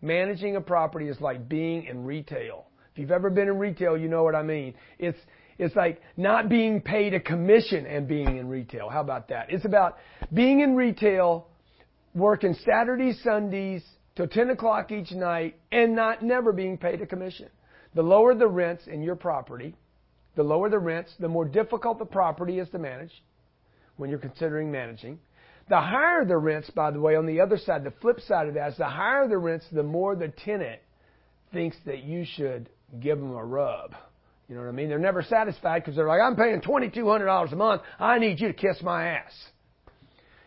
Speaker 1: Managing a property is like being in retail. If you've ever been in retail, you know what I mean. It's like not being paid a commission and being in retail. How about that? It's about being in retail, working Saturdays, Sundays, till 10 o'clock each night, and never being paid a commission. The lower the rents in your property, the lower the rents, the more difficult the property is to manage when you're considering managing. The higher the rents, by the way, on the other side, the flip side of that is the higher the rents, the more the tenant thinks that you should give them a rub. You know what I mean? They're never satisfied because they're like, I'm paying $2,200 a month. I need you to kiss my ass.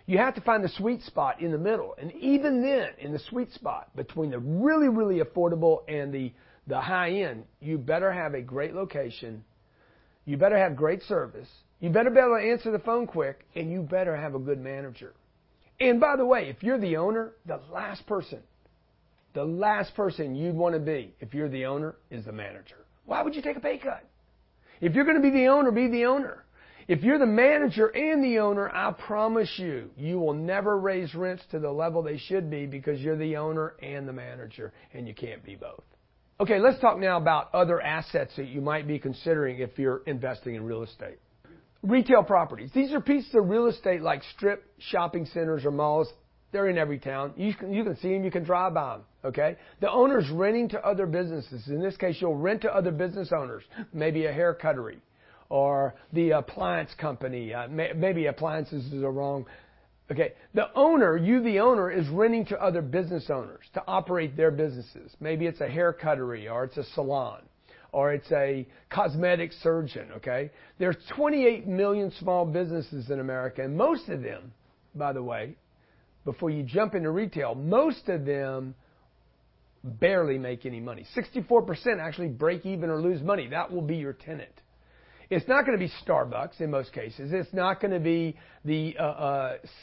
Speaker 1: You have to find the sweet spot in the middle. And even then, in the sweet spot between the really, really affordable and the high end, you better have a great location. You better have great service. You better be able to answer the phone quick. And you better have a good manager. And by the way, if you're the owner, the last person you'd want to be if you're the owner is the manager. Why would you take a pay cut? If you're going to be the owner, be the owner. If you're the manager and the owner, I promise you, you will never raise rents to the level they should be because you're the owner and the manager, and you can't be both. Okay, let's talk now about other assets that you might be considering if you're investing in real estate. Retail properties. These are pieces of real estate like strip shopping centers or malls. They're in every town. You can see them. You can drive by them. Okay? The owner's renting to other businesses. In this case, you'll rent to other business owners. Maybe a hair cuttery or the appliance company. Maybe appliances is a wrong. Okay. The owner, the owner, is renting to other business owners to operate their businesses. Maybe it's a hair cuttery or it's a salon or it's a cosmetic surgeon. Okay? There's 28 million small businesses in America, and most of them, by the way, before you jump into retail, most of them barely make any money. 64% actually break even or lose money. That will be your tenant. It's not going to be Starbucks in most cases. It's not going to be the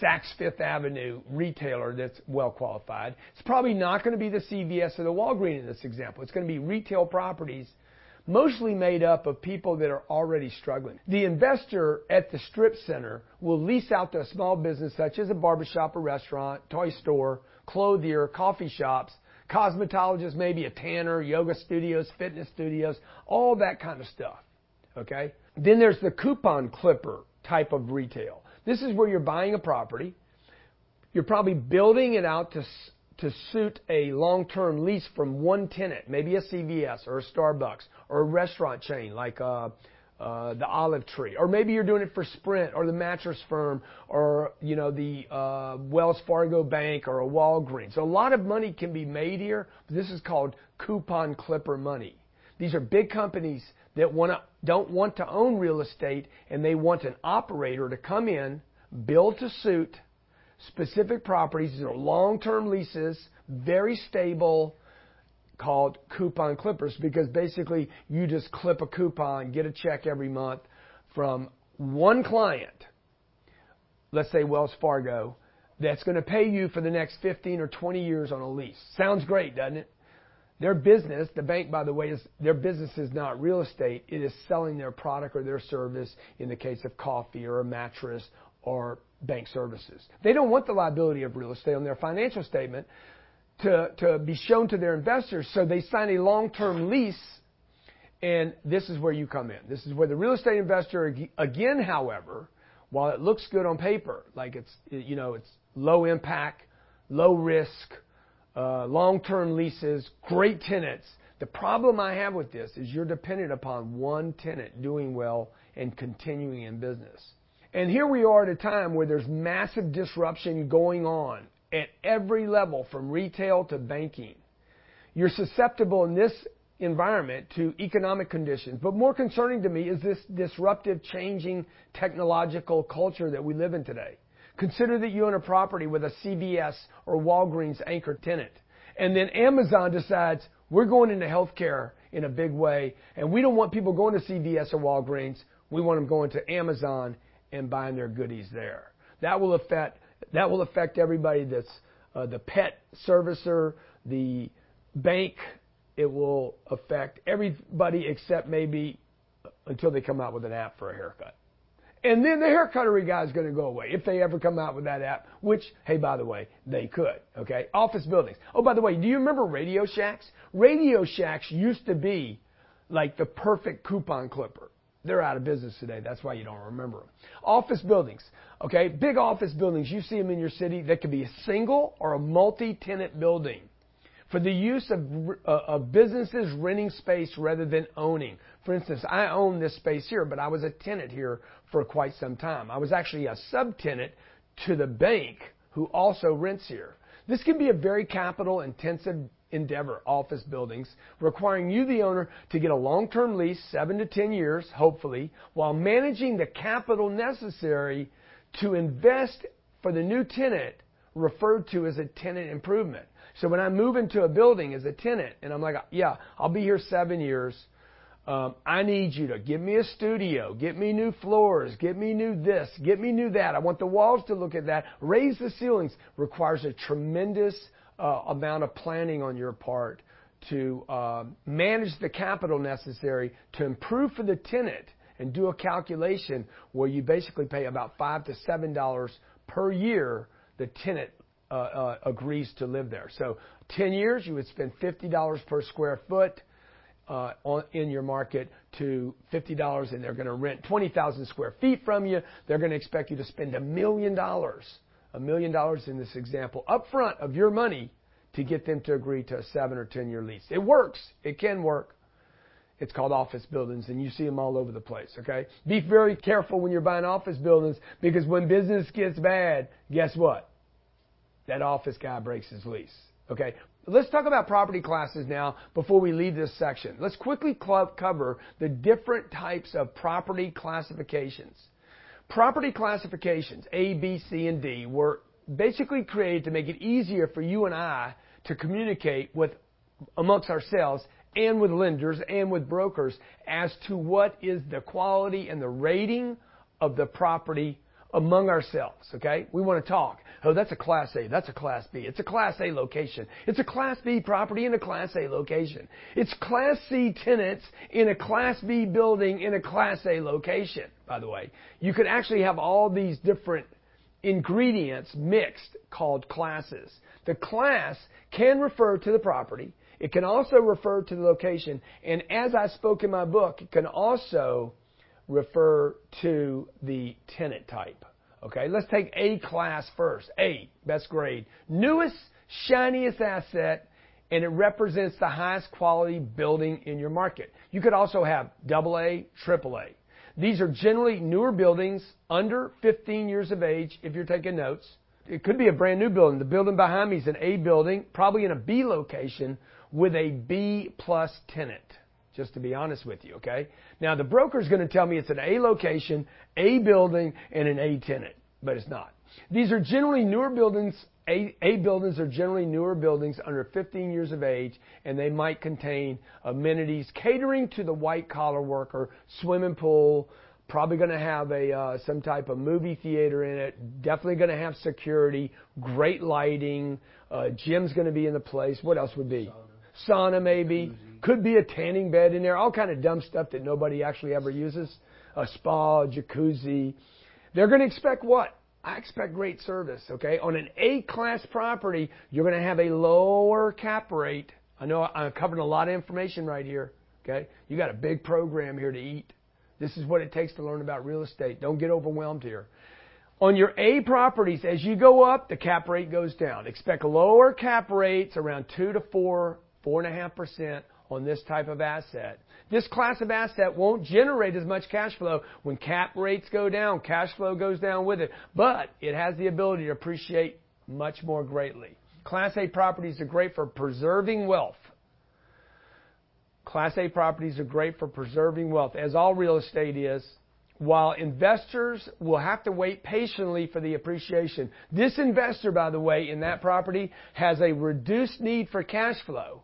Speaker 1: Saks Fifth Avenue retailer that's well qualified. It's probably not going to be the CVS or the Walgreens in this example. It's going to be retail properties mostly made up of people that are already struggling. The investor at the strip center will lease out to a small business such as a barbershop, a restaurant, toy store, clothier, coffee shops, cosmetologists, maybe a tanner, yoga studios, fitness studios, all that kind of stuff. Okay? Then there's the coupon clipper type of retail. This is where you're buying a property. You're probably building it out to suit a long-term lease from one tenant, maybe a CVS or a Starbucks or a restaurant chain like the Olive Tree. Or maybe you're doing it for Sprint or the Mattress Firm or, the Wells Fargo Bank or a Walgreens. So a lot of money can be made here. This is called coupon clipper money. These are big companies that don't want to own real estate, and they want an operator to come in, build to suit specific properties. These are long-term leases, very stable, called coupon clippers, because basically you just clip a coupon, get a check every month from one client, let's say Wells Fargo, that's going to pay you for the next 15 or 20 years on a lease. Sounds great, doesn't it? Their business, the bank, by the way, their business is not real estate. It is selling their product or their service in the case of coffee or a mattress or bank services. They don't want the liability of real estate on their financial statement to be shown to their investors, so they sign a long-term lease, and this is where you come in. This is where the real estate investor, again, however, while it looks good on paper, like it's low impact, low risk, long-term leases, great tenants. The problem I have with this is you're dependent upon one tenant doing well and continuing in business. And here we are at a time where there's massive disruption going on at every level, from retail to banking. You're susceptible in this environment to economic conditions. But more concerning to me is this disruptive, changing technological culture that we live in today. Consider that you own a property with a CVS or Walgreens anchor tenant. And then Amazon decides, we're going into healthcare in a big way, and we don't want people going to CVS or Walgreens. We want them going to Amazon and buying their goodies there. That will affect everybody that's the pet servicer, the bank. It will affect everybody except maybe until they come out with an app for a haircut. And then the haircuttery guy is going to go away if they ever come out with that app, which, hey, by the way, they could. Okay? Office buildings. Oh, by the way, do you remember Radio Shacks? Radio Shacks used to be like the perfect coupon clipper. They're out of business today. That's why you don't remember them. Office buildings. Okay? Big office buildings. You see them in your city. They could be a single or a multi-tenant building for the use of businesses renting space rather than owning. For instance, I own this space here, but I was a tenant here for quite some time. I was actually a subtenant to the bank who also rents here. This can be a very capital-intensive endeavor, office buildings, requiring you, the owner, to get a long-term lease, 7 to 10 years, hopefully, while managing the capital necessary to invest for the new tenant, referred to as a tenant improvement. So when I move into a building as a tenant, and I'm like, yeah, I'll be here 7 years. I need you to give me a studio, get me new floors, get me new this, get me new that. I want the walls to look at that. Raise the ceilings. Requires a tremendous amount of planning on your part to manage the capital necessary to improve for the tenant, and do a calculation where you basically pay about $5 to $7 per year the tenant agrees to live there. So 10 years, you would spend $50 per square foot in your market to $50, and they're going to rent 20,000 square feet from you. They're going to expect you to spend $1 million in this example up front of your money to get them to agree to a 7 or 10 year lease. It works. It can work. It's called office buildings, and you see them all over the place, okay? Be very careful when you're buying office buildings, because when business gets bad, guess what? That office guy breaks his lease, okay? Let's talk about property classes now before we leave this section. Let's quickly cover the different types of property classifications. Property classifications, A, B, C, and D, were basically created to make it easier for you and I to communicate amongst ourselves and with lenders and with brokers as to what is the quality and the rating of the property among ourselves, okay? We want to talk. Oh, that's a Class A. That's a Class B. It's a Class A location. It's a Class B property in a Class A location. It's Class C tenants in a Class B building in a Class A location, by the way. You could actually have all these different ingredients mixed called classes. The class can refer to the property. It can also refer to the location. And as I spoke in my book, it can also refer to the tenant type. Okay, let's take A class first. A, best grade. Newest, shiniest asset, and it represents the highest quality building in your market. You could also have AA, AAA. These are generally newer buildings, under 15 years of age, if you're taking notes. It could be a brand new building. The building behind me is an A building, probably in a B location, with a B plus tenant. just to be honest with you, okay? Now, the broker's going to tell me it's an A location, A building, and an A tenant, but it's not. These are generally newer buildings. A buildings are generally newer buildings under 15 years of age, and they might contain amenities catering to the white-collar worker, swimming pool, probably going to have some type of movie theater in it, definitely going to have security, great lighting, gym's going to be in the place. What else would be? Sauna maybe. Could be a tanning bed in there, all kind of dumb stuff that nobody actually ever uses. A spa, a jacuzzi. They're going to expect what? I expect great service, okay? On an A-class property, you're going to have a lower cap rate. I know I'm covering a lot of information right here, okay? You got a big program here to eat. This is what it takes to learn about real estate. Don't get overwhelmed here. On your A properties, as you go up, the cap rate goes down. Expect lower cap rates, around 2 to 4.5% on this type of asset. This class of asset won't generate as much cash flow. When cap rates go down, cash flow goes down with it. But it has the ability to appreciate much more greatly. Class A properties are great for preserving wealth. Class A properties are great for preserving wealth, as all real estate is, while investors will have to wait patiently for the appreciation. This investor, by the way, in that property has a reduced need for cash flow.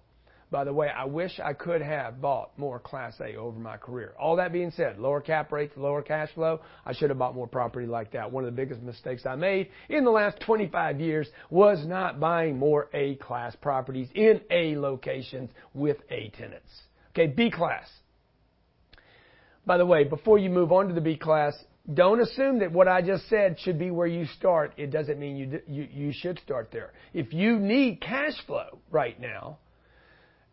Speaker 1: By the way, I wish I could have bought more Class A over my career. All that being said, lower cap rates, lower cash flow, I should have bought more property like that. One of the biggest mistakes I made in the last 25 years was not buying more A-class properties in A locations with A tenants. Okay, B class. By the way, before you move on to the B class, don't assume that what I just said should be where you start. It doesn't mean you should start there. If you need cash flow right now,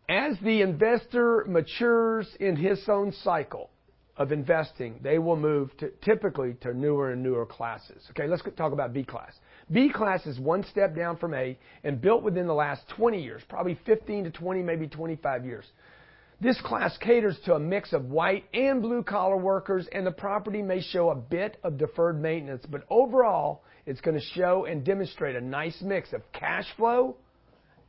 Speaker 1: as the investor matures in his own cycle of investing, they will move typically to newer and newer classes. Okay, let's talk about B class. B class is one step down from A and built within the last 20 years, probably 15 to 20, maybe 25 years. This class caters to a mix of white and blue-collar workers, and the property may show a bit of deferred maintenance, but overall, it's going to show and demonstrate a nice mix of cash flow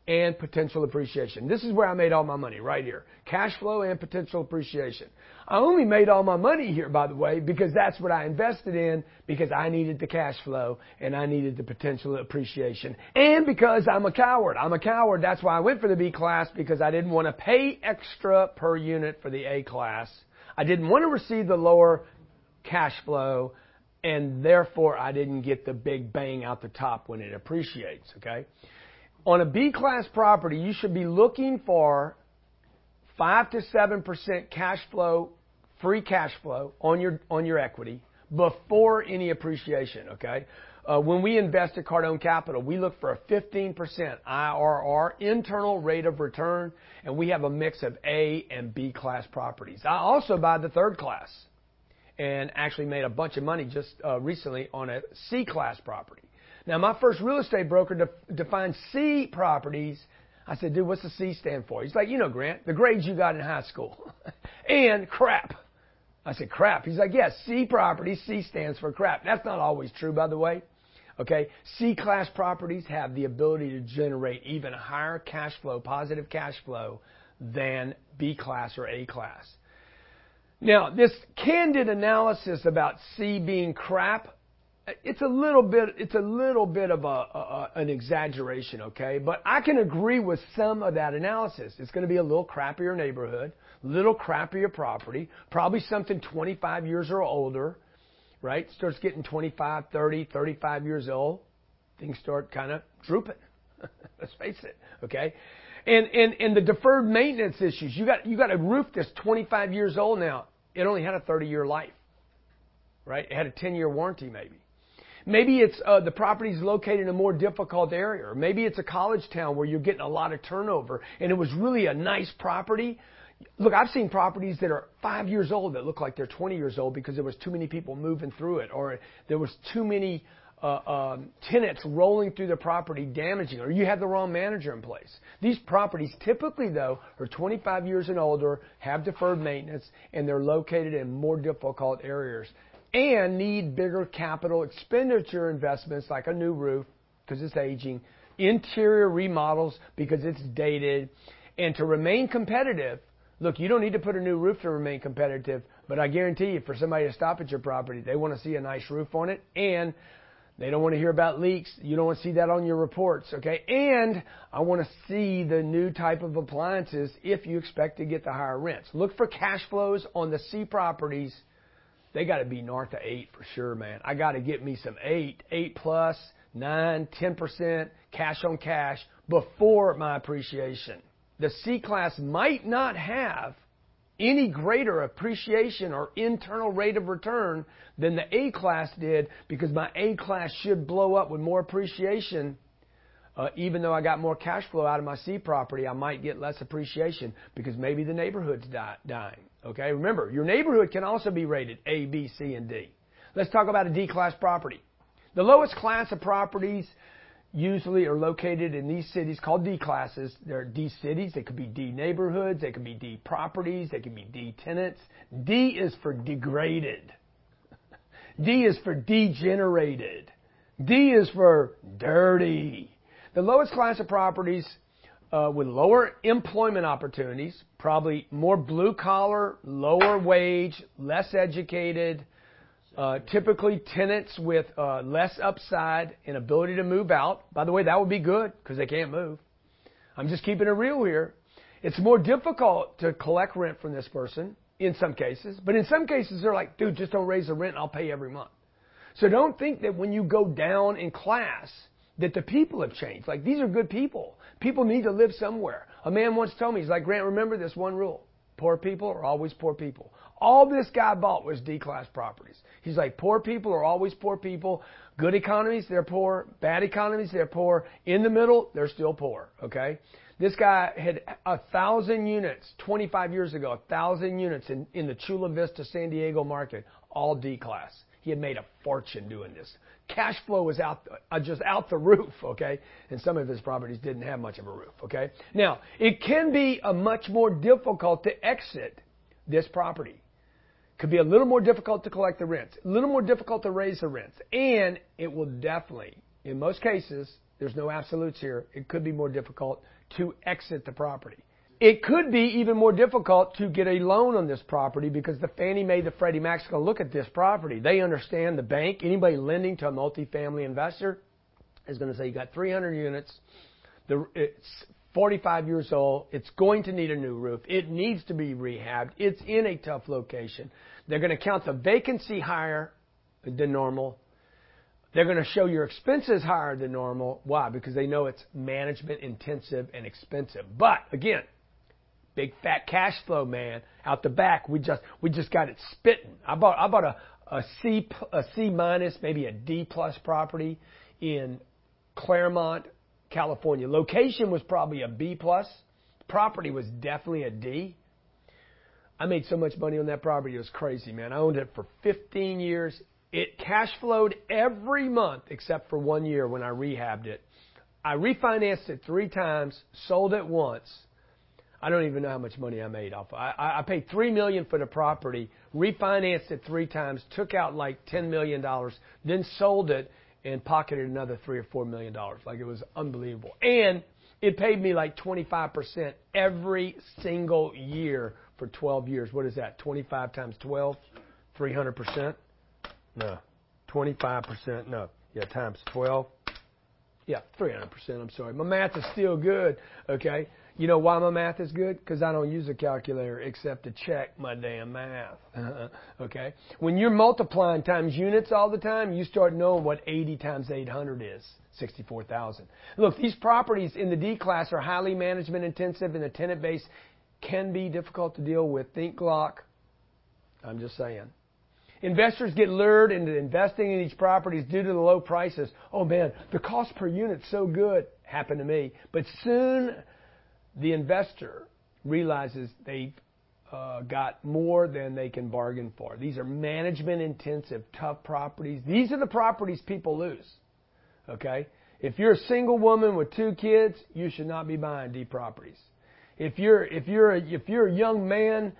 Speaker 1: and potential appreciation. This is where I made all my money, right here. Cash flow and potential appreciation. I only made all my money here, by the way, because that's what I invested in, because I needed the cash flow and I needed the potential appreciation. And because I'm a coward. I'm a coward. That's why I went for the B class, because I didn't want to pay extra per unit for the A class. I didn't want to receive the lower cash flow, and therefore I didn't get the big bang out the top when it appreciates, okay? On a B-class property, you should be looking for 5 to 7% cash flow, free cash flow on your equity before any appreciation, okay? When we invest at Cardone Capital, we look for a 15% IRR, internal rate of return, and we have a mix of A and B-class properties. I also buy the third class and actually made a bunch of money just recently on a C-class property. Now, my first real estate broker defined C properties. I said, dude, what's the C stand for? He's like, you know, Grant, the grades you got in high school. And crap. I said, crap. He's like, yes, C properties, C stands for crap. That's not always true, by the way. Okay, C-class properties have the ability to generate even higher cash flow, positive cash flow, than B-class or A-class. Now, this candid analysis about C being crap, it's a little bit of an exaggeration, okay? But I can agree with some of that analysis. It's going to be a little crappier neighborhood, little crappier property, probably something 25 years or older, right? Starts getting 25, 30, 35 years old. Things start kind of drooping. Let's face it, okay? And the deferred maintenance issues. You got a roof that's 25 years old now. It only had a 30-year life, right? It had a 10-year warranty maybe. Maybe it's the property's located in a more difficult area. Or maybe it's a college town where you're getting a lot of turnover and it was really a nice property. Look, I've seen properties that are 5 years old that look like they're 20 years old because there was too many people moving through it, or there was too many tenants rolling through the property damaging, or you had the wrong manager in place. These properties typically, though, are 25 years and older, have deferred maintenance, and they're located in more difficult areas and need bigger capital expenditure investments like a new roof because it's aging, interior remodels because it's dated, and to remain competitive, Look, you don't need to put a new roof to remain competitive, but I guarantee you, for somebody to stop at your property, they want to see a nice roof on it, and they don't want to hear about leaks. You don't want to see that on your reports, okay? And I want to see the new type of appliances if you expect to get the higher rents. Look for cash flows on the C properties. They got to be north of 8 for sure, man. I got to get me some 8 plus, 9, 10% cash on cash before my appreciation. The C class might not have any greater appreciation or internal rate of return than the A class did, because my A class should blow up with more appreciation. Even though I got more cash flow out of my C property, I might get less appreciation because maybe the neighborhood's dying. Okay, remember, your neighborhood can also be rated A, B, C, and D. Let's talk about a D class property. The lowest class of properties usually are located in these cities called D classes. They're D cities. They could be D neighborhoods. They could be D properties. They could be D tenants. D is for degraded. D is for degenerated. D is for dirty. The lowest class of properties with lower employment opportunities, probably more blue collar, lower wage, less educated, typically tenants with less upside and ability to move out. By the way, that would be good because they can't move. I'm just keeping it real here. It's more difficult to collect rent from this person in some cases, but in some cases they're like, dude, just don't raise the rent and I'll pay every month. So don't think that when you go down in class that the people have changed. Like, these are good people. People need to live somewhere. A man once told me, he's like, Grant, remember this one rule. Poor people are always poor people. All this guy bought was D-class properties. He's like, poor people are always poor people. Good economies, they're poor. Bad economies, they're poor. In the middle, they're still poor, okay? This guy had 1,000 units 25 years ago, 1,000 units in the Chula Vista, San Diego market, all D-class. He had made a fortune doing this. Cash flow was just out the roof, okay? And some of his properties didn't have much of a roof, okay? Now, it can be much more difficult to exit this property. Could be a little more difficult to collect the rents, a little more difficult to raise the rents, and it will definitely, in most cases, there's no absolutes here, it could be more difficult to exit the property. It could be even more difficult to get a loan on this property because the Fannie Mae, the Freddie Mac's going to look at this property. They understand the bank. Anybody lending to a multifamily investor is going to say, you got 300 units. It's 45 years old. It's going to need a new roof. It needs to be rehabbed. It's in a tough location. They're going to count the vacancy higher than normal. They're going to show your expenses higher than normal. Why? Because they know it's management intensive and expensive. But again, big fat cash flow, man. Out the back, we just got it spitting. I bought a C minus, maybe a D plus property in Claremont, California. Location was probably a B plus. Property was definitely a D. I made so much money on that property, it was crazy, man. I owned it for 15 years. It cash flowed every month except for 1 year when I rehabbed it. I refinanced it 3 times, sold it once. I don't even know how much money I made off. I paid $3 million for the property, refinanced it 3 times, took out like $10 million, then sold it and pocketed another $3 or $4 million. Like, it was unbelievable. And it paid me like 25% every single year for 12 years. What is that? 25 times 12? 300%? No. 25%? No. Yeah, times 12. Yeah, 300%. I'm sorry. My math is still good, okay? You know why my math is good? Because I don't use a calculator except to check my damn math, okay? When you're multiplying times units all the time, you start knowing what 80 times 800 is, 64,000. Look, these properties in the D class are highly management intensive, and the tenant base can be difficult to deal with. Think Glock. I'm just saying. Investors get lured into investing in these properties due to the low prices. Oh, man, the cost per unit's so good. Happened to me. But soon the investor realizes they've got more than they can bargain for. These are management-intensive, tough properties. These are the properties people lose. Okay? If you're a single woman with 2 kids, you should not be buying D properties. If you're a young man,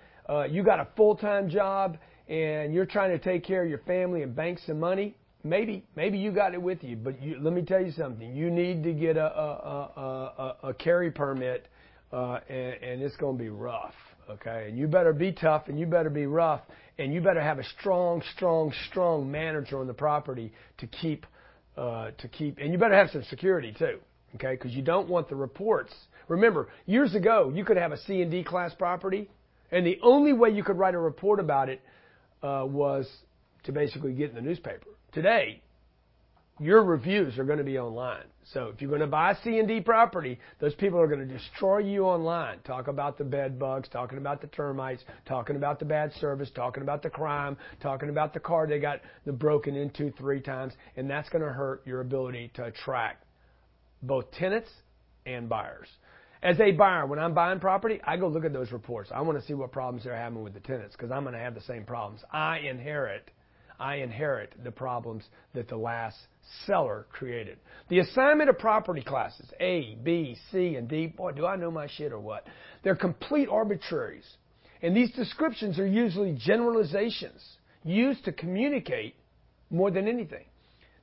Speaker 1: you got a full-time job, and you're trying to take care of your family and bank some money, maybe you got it with you. But let me tell you something. You need to get a carry permit, and it's going to be rough. Okay, and you better be tough, and you better be rough, and you better have a strong manager on the property to keep, and you better have some security too. Okay, because you don't want the reports. Remember, years ago, you could have a C and D class property, and the only way you could write a report about it was to basically get in the newspaper. Today, your reviews are going to be online. So if you're going to buy a C and D property, those people are going to destroy you online. Talk about the bed bugs, talking about the termites, talking about the bad service, talking about the crime, talking about the car they got broken into 3 times, and that's going to hurt your ability to attract both tenants and buyers. As a buyer, when I'm buying property, I go look at those reports. I want to see what problems they're having with the tenants because I'm going to have the same problems. I inherit the problems that the last seller created. The assignment of property classes, A, B, C, and D, boy, do I know my shit or what? They're complete arbitraries. And these descriptions are usually generalizations used to communicate more than anything.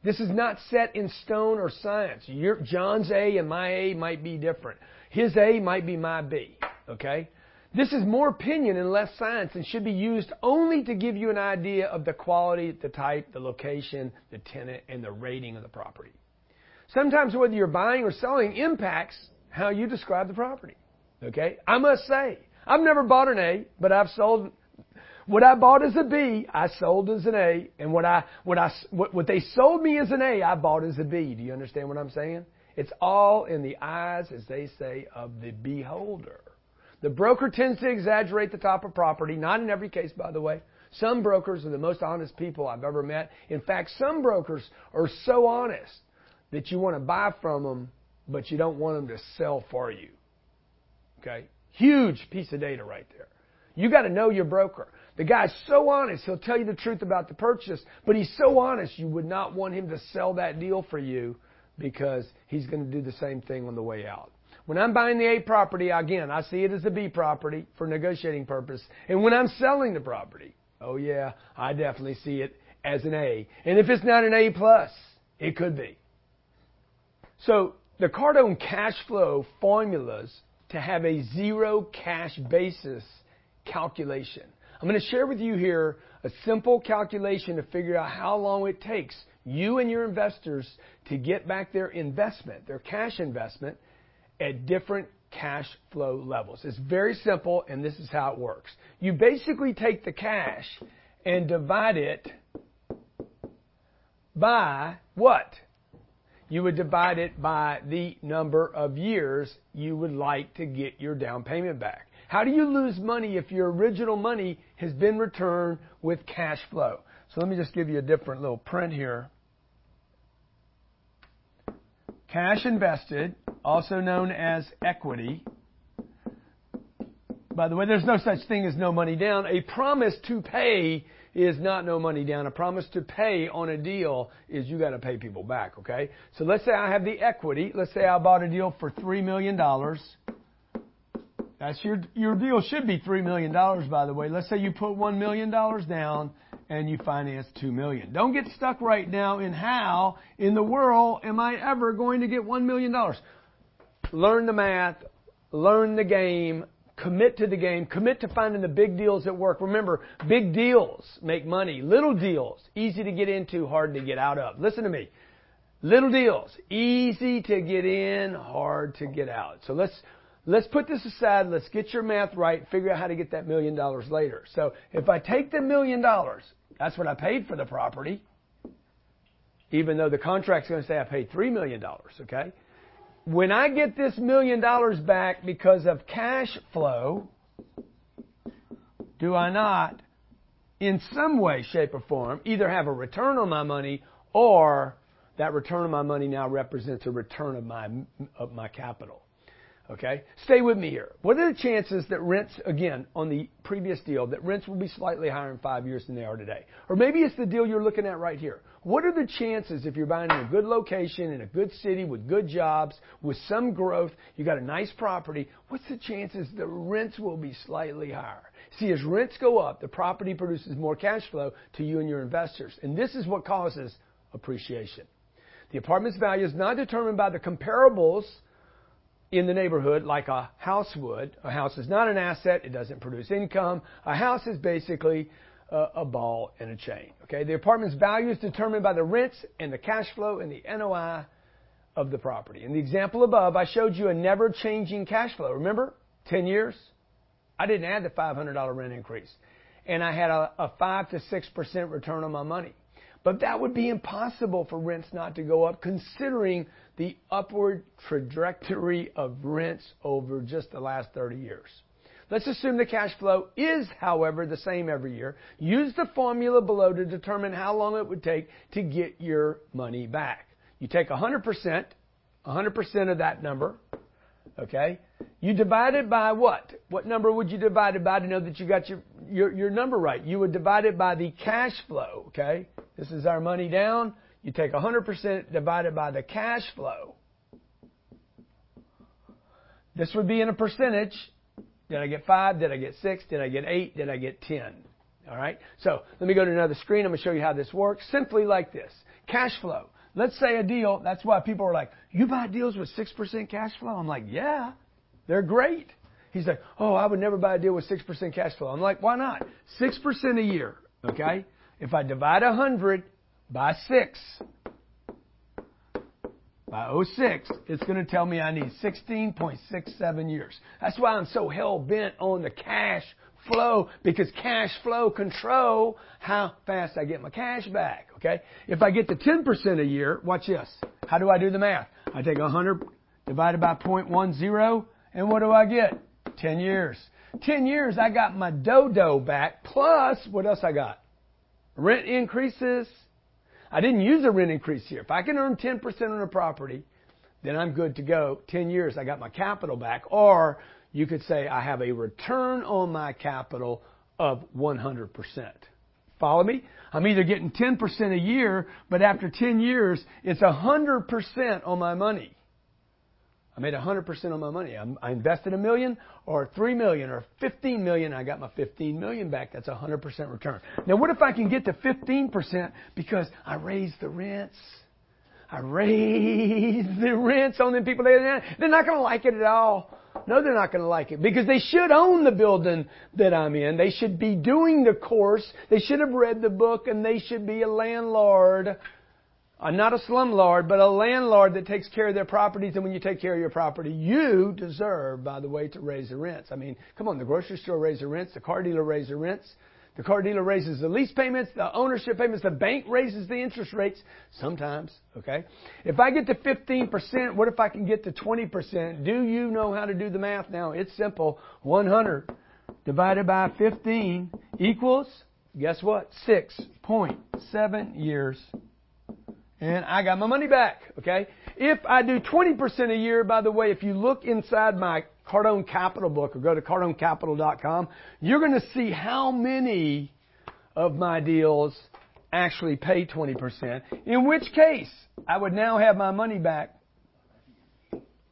Speaker 1: This is not set in stone or science. John's A and my A might be different. His A might be my B, okay? This is more opinion and less science and should be used only to give you an idea of the quality, the type, the location, the tenant, and the rating of the property. Sometimes whether you're buying or selling impacts how you describe the property, okay? I must say, I've never bought an A, but I've sold. What I bought as a B, I sold as an A, and what they sold me as an A, I bought as a B. Do you understand what I'm saying? It's all in the eyes, as they say, of the beholder. The broker tends to exaggerate the top of property, not in every case, by the way. Some brokers are the most honest people I've ever met. In fact, some brokers are so honest that you want to buy from them, but you don't want them to sell for you. Okay? Huge piece of data right there. You got to know your broker. The guy's so honest, he'll tell you the truth about the purchase, but he's so honest you would not want him to sell that deal for you because he's going to do the same thing on the way out. When I'm buying the A property, again, I see it as a B property for negotiating purpose. And when I'm selling the property, oh yeah, I definitely see it as an A. And if it's not an A plus, it could be. So the Cardone cash flow formulas to have a zero cash basis calculation. I'm going to share with you here a simple calculation to figure out how long it takes you and your investors to get back their investment, their cash investment, at different cash flow levels. It's very simple, and this is how it works. You basically take the cash and divide it by what? You would divide it by the number of years you would like to get your down payment back. How do you lose money if your original money has been returned with cash flow? So let me just give you a different little print here. Cash invested, also known as equity. By the way, there's no such thing as no money down. A promise to pay is not no money down. A promise to pay on a deal is you got to pay people back, okay? So let's say I have the equity. Let's say I bought a deal for $3 million. That's your deal should be $3 million, by the way. Let's say you put $1 million down and you finance $2 million. Don't get stuck right now in how in the world am I ever going to get $1 million. Learn the math, learn the game, commit to the game, commit to finding the big deals that work. Remember, big deals make money. Little deals, easy to get into, hard to get out of. Listen to me. Little deals, easy to get in, hard to get out. So let's put this aside. Let's get your math right. Figure out how to get that $1 million later. So if I take the $1 million, that's what I paid for the property, even though the contract's going to say I paid $3 million, okay? When I get this $1 million back because of cash flow, do I not, in some way, shape, or form, either have a return on my money or that return on my money now represents a return of my capital? Okay? Stay with me here. What are the chances that rents, again, on the previous deal, that rents will be slightly higher in 5 years than they are today? Or maybe it's the deal you're looking at right here. What are the chances if you're buying in a good location, in a good city, with good jobs, with some growth, you got a nice property, what's the chances the rents will be slightly higher? See, as rents go up, the property produces more cash flow to you and your investors. And this is what causes appreciation. The apartment's value is not determined by the comparables in the neighborhood like a house would. A house is not an asset. It doesn't produce income. A house is basically a ball and a chain. Okay, the apartment's value is determined by the rents and the cash flow and the NOI of the property. In the example above, I showed you a never-changing cash flow. Remember, 10 years? I didn't add the $500 rent increase. And I had a 5 to 6% return on my money. But that would be impossible for rents not to go up, considering the upward trajectory of rents over just the last 30 years. Let's assume the cash flow is, however, the same every year. Use the formula below to determine how long it would take to get your money back. You take 100% of that number, okay? You divide it by what? What number would you divide it by to know that you got your number right? You would divide it by the cash flow, okay? This is our money down. You take 100% divided by the cash flow. This would be in a percentage. Did I get 5? Did I get 6? Did I get 8? Did I get 10? All right? So let me go to another screen. I'm going to show you how this works. Simply like this. Cash flow. Let's say a deal. That's why people are like, you buy deals with 6% cash flow? I'm like, yeah, they're great. He's like, oh, I would never buy a deal with 6% cash flow. I'm like, why not? 6% a year, okay? If I divide 100 by 6, by 06, it's going to tell me I need 16.67 years. That's why I'm so hell-bent on the cash flow, because cash flow control how fast I get my cash back, okay? If I get to 10% a year, watch this. How do I do the math? I take 100 divided by 0.10, and what do I get? 10 years. 10 years, I got my dodo back, plus what else I got? Rent increases. I didn't use a rent increase here. If I can earn 10% on a property, then I'm good to go. 10 years, I got my capital back. Or you could say I have a return on my capital of 100%. Follow me? I'm either getting 10% a year, but after 10 years, it's 100% on my money. I made 100% on my money. I invested $1 million or $3 million or $15 million. I got my $15 million back. That's 100% return. Now, what if I can get to 15% because I raised the rents? I raised the rents on the people. They're not going to like it at all. No, they're not going to like it because they should own the building that I'm in. They should be doing the course. They should have read the book, and they should be a landlord. Not a slumlord, but a landlord that takes care of their properties. And when you take care of your property, you deserve, by the way, to raise the rents. I mean, come on, the grocery store raises the rents. The car dealer raises the rents. The car dealer raises the lease payments, the ownership payments. The bank raises the interest rates sometimes, okay? If I get to 15%, what if I can get to 20%? Do you know how to do the math now? It's simple. 100 divided by 15 equals, guess what? 6.7 years. And I got my money back, okay? If I do 20% a year, by the way, if you look inside my Cardone Capital book or go to CardoneCapital.com, you're going to see how many of my deals actually pay 20%, in which case I would now have my money back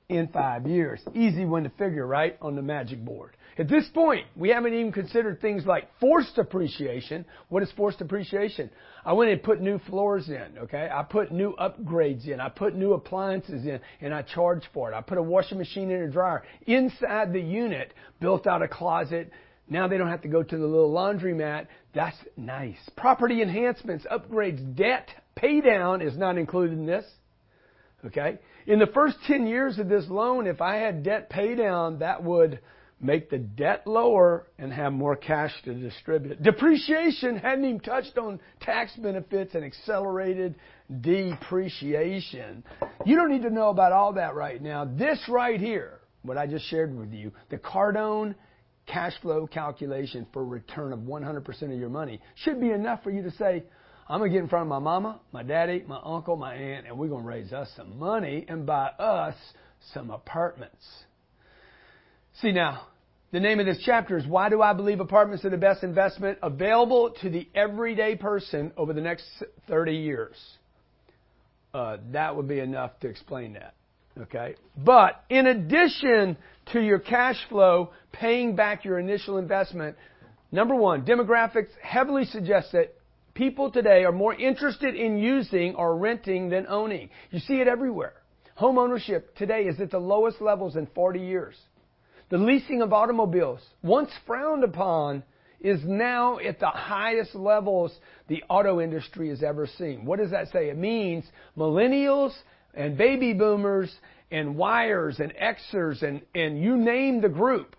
Speaker 1: in 5 years. Easy one to figure, right, on the magic board. At this point, we haven't even considered things like forced appreciation. What is forced appreciation? I went and put new floors in, okay? I put new upgrades in. I put new appliances in, and I charged for it. I put a washing machine and a dryer inside the unit, built out a closet. Now they don't have to go to the little laundromat. That's nice. Property enhancements, upgrades, debt pay down is not included in this, okay? In the first 10 years of this loan, if I had debt pay down, that would make the debt lower and have more cash to distribute. Depreciation, hadn't even touched on tax benefits and accelerated depreciation. You don't need to know about all that right now. This right here, what I just shared with you, the Cardone cash flow calculation for return of 100% of your money should be enough for you to say, I'm going to get in front of my mama, my daddy, my uncle, my aunt, and we're going to raise us some money and buy us some apartments. See now, the name of this chapter is Why Do I Believe Apartments Are the Best Investment Available to the Everyday Person Over the Next 30 Years. That would be enough to explain that. Okay? But in addition to your cash flow paying back your initial investment, number one, demographics heavily suggest that people today are more interested in using or renting than owning. You see it everywhere. Home ownership today is at the lowest levels in 40 years. The leasing of automobiles, once frowned upon, is now at the highest levels the auto industry has ever seen. What does that say? It means millennials and baby boomers and Yers and Xers and you name the group,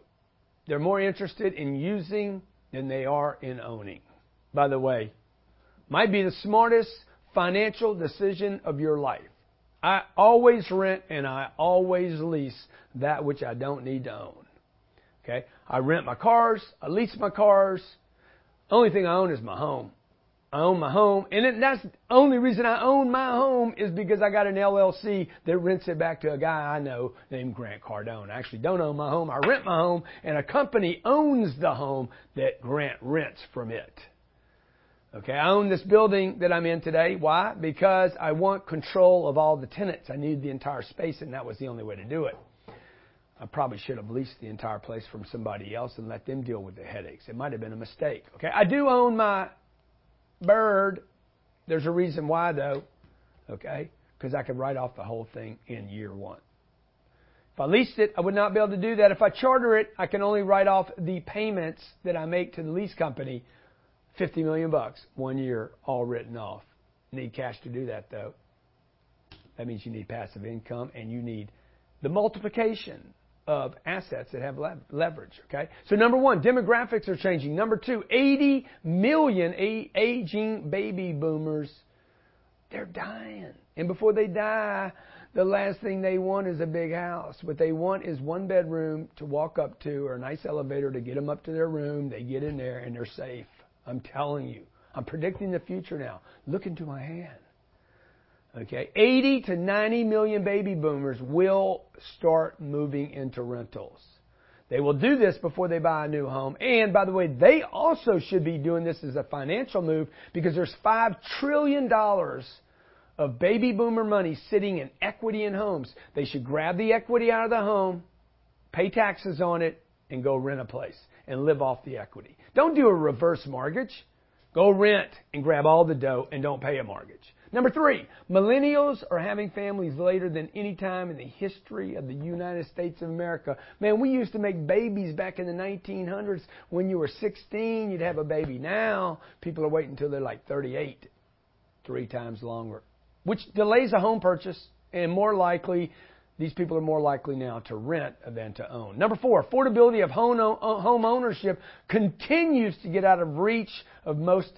Speaker 1: they're more interested in using than they are in owning. By the way, might be the smartest financial decision of your life. I always rent and I always lease that which I don't need to own. Okay? I rent my cars, I lease my cars. Only thing I own is my home. I own my home, and that's the only reason I own my home is because I got an LLC that rents it back to a guy I know named Grant Cardone. I actually don't own my home. I rent my home, and a company owns the home that Grant rents from it. Okay, I own this building that I'm in today. Why? Because I want control of all the tenants. I need the entire space, and that was the only way to do it. I probably should have leased the entire place from somebody else and let them deal with the headaches. It might have been a mistake. Okay, I do own my bird. There's a reason why, though. Okay, because I could write off the whole thing in year one. If I leased it, I would not be able to do that. If I charter it, I can only write off the payments that I make to the lease company. $50 million, 1 year, all written off. Need cash to do that, though. That means you need passive income and you need the multiplication of assets that have leverage. Okay, so number one, demographics are changing. Number two, 80 million aging baby boomers. They're dying, and before they die, the last thing they want is a big house. What they want is one bedroom to walk up to or a nice elevator to get them up to their room. They get in there and they're safe. I'm telling you. I'm predicting the future now. Look into my hand. Okay, 80 to 90 million baby boomers will start moving into rentals. They will do this before they buy a new home. And by the way, they also should be doing this as a financial move because there's $5 trillion of baby boomer money sitting in equity in homes. They should grab the equity out of the home, pay taxes on it, and go rent a place and live off the equity. Don't do a reverse mortgage. Go rent and grab all the dough and don't pay a mortgage. Number three, millennials are having families later than any time in the history of the United States of America. Man, we used to make babies back in the 1900s. When you were 16, you'd have a baby. Now, people are waiting until they're like 38, 3 times longer, which delays a home purchase, and more likely, these people are more likely now to rent than to own. Number four, affordability of home ownership continues to get out of reach of most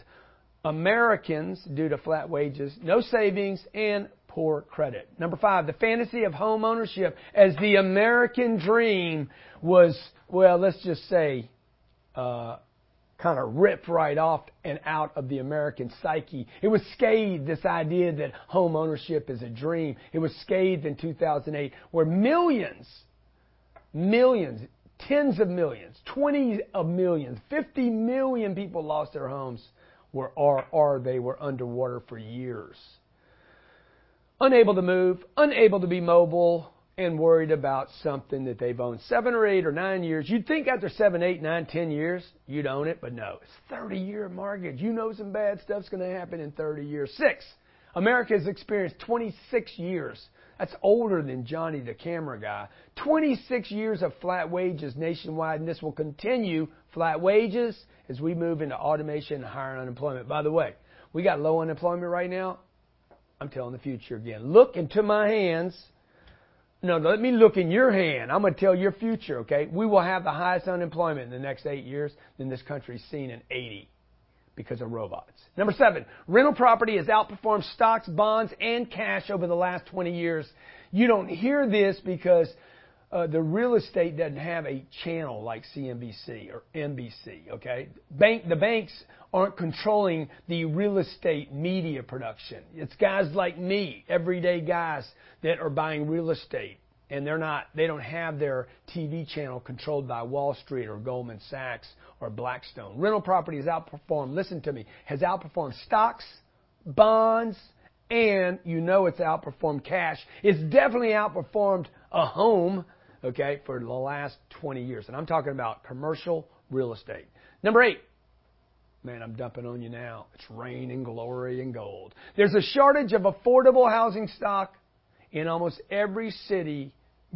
Speaker 1: Americans due to flat wages, no savings, and poor credit. Number five, the fantasy of home ownership as the American dream was, well, let's just say, kind of ripped right off and out of the American psyche. It was scathed, this idea that home ownership is a dream. It was scathed in 2008, where millions, tens of millions, 20 of millions, 50 million people lost their homes or they were underwater for years. Unable to move, unable to be mobile, and worried about something that they've owned 7 or 8 or 9 years. You'd think after 7, 8, 9, 10 years, you'd own it, but no. It's 30-year mortgage. You know some bad stuff's going to happen in 30 years. 6, America has experienced 26 years. That's older than Johnny the camera guy. 26 years of flat wages nationwide, and this will continue, flat wages, as we move into automation and higher unemployment. By the way, we got low unemployment right now. I'm telling the future again. Look into my hands. No, let me look in your hand. I'm going to tell your future, okay? We will have the highest unemployment in the next 8 years than this country's seen in 80 because of robots. Number 7, rental property has outperformed stocks, bonds, and cash over the last 20 years. You don't hear this because the real estate doesn't have a channel like CNBC or NBC, okay? The banks aren't controlling the real estate media production. It's guys like me, everyday guys that are buying real estate, and they don't have their TV channel controlled by Wall Street or Goldman Sachs or Blackstone. Rental property has outperformed, listen to me, has outperformed stocks, bonds, and you know it's outperformed cash. It's definitely outperformed a home, okay, for the last 20 years. And I'm talking about commercial real estate. Number 8. Man, I'm dumping on you now. It's rain and glory and gold. There's a shortage of affordable housing stock in almost every city,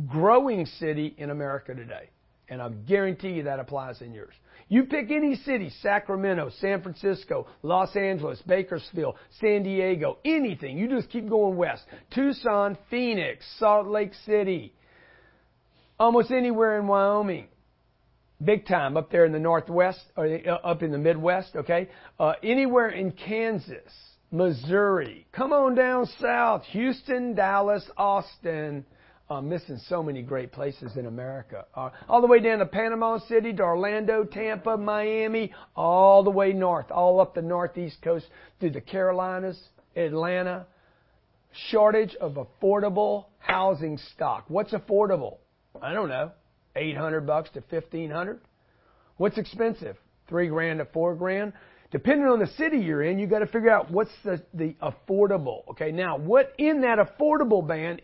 Speaker 1: growing city in America today. And I'll guarantee you that applies in yours. You pick any city, Sacramento, San Francisco, Los Angeles, Bakersfield, San Diego, anything. You just keep going west. Tucson, Phoenix, Salt Lake City, almost anywhere in Wyoming. Big time up there in the Northwest, or up in the Midwest, okay? Anywhere in Kansas, Missouri. Come on down south. Houston, Dallas, Austin. I'm missing so many great places in America. All the way down to Panama City, to Orlando, Tampa, Miami, all the way north, all up the northeast coast through the Carolinas, Atlanta. Shortage of affordable housing stock. What's affordable? I don't know. $800 to $1,500. What's expensive? $3,000 to $4,000. Depending on the city you're in, you got to figure out what's the affordable. Okay, now what in that affordable band?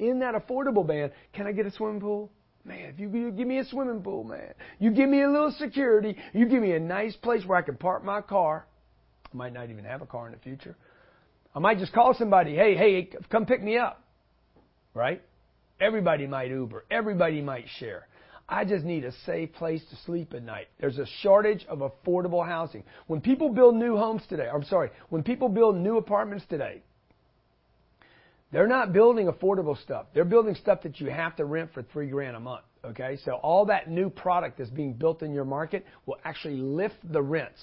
Speaker 1: Can I get a swimming pool? Man, if you give me a swimming pool, man, you give me a little security, you give me a nice place where I can park my car. I might not even have a car in the future. I might just call somebody, hey, come pick me up. Right? Everybody might Uber. Everybody might share. I just need a safe place to sleep at night. There's a shortage of affordable housing. When people build new homes today, when people build new apartments today, they're not building affordable stuff. They're building stuff that you have to rent for $3,000 a month. Okay? So all that new product that's being built in your market will actually lift the rents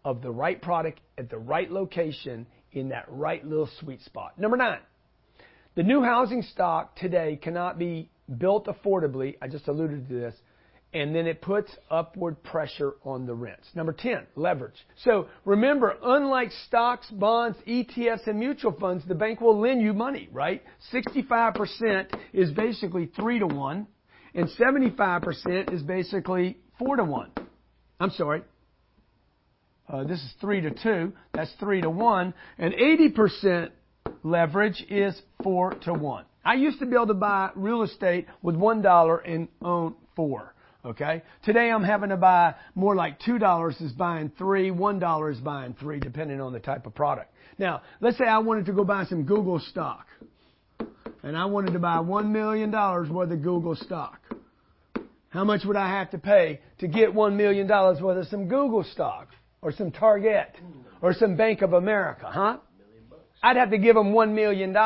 Speaker 1: of the right product at the right location in that right little sweet spot. Number 9, the new housing stock today cannot be built affordably. I just alluded to this. And then it puts upward pressure on the rents. Number 10, leverage. So remember, unlike stocks, bonds, ETFs, and mutual funds, the bank will lend you money, right? 65% is basically 3 to 1, and 75% is basically 4 to 1. I'm sorry. This is 3 to 2. That's 3 to 1. And 80% leverage is 4 to 1. I used to be able to buy real estate with $1 and own 4. Okay? Today I'm having to buy more like $2 is buying 3, $1 is buying 3, depending on the type of product. Now, let's say I wanted to go buy some Google stock. And I wanted to buy $1 million worth of Google stock. How much would I have to pay to get $1 million worth of some Google stock? Or some Target? Or some Bank of America? Huh? I'd have to give them $1 million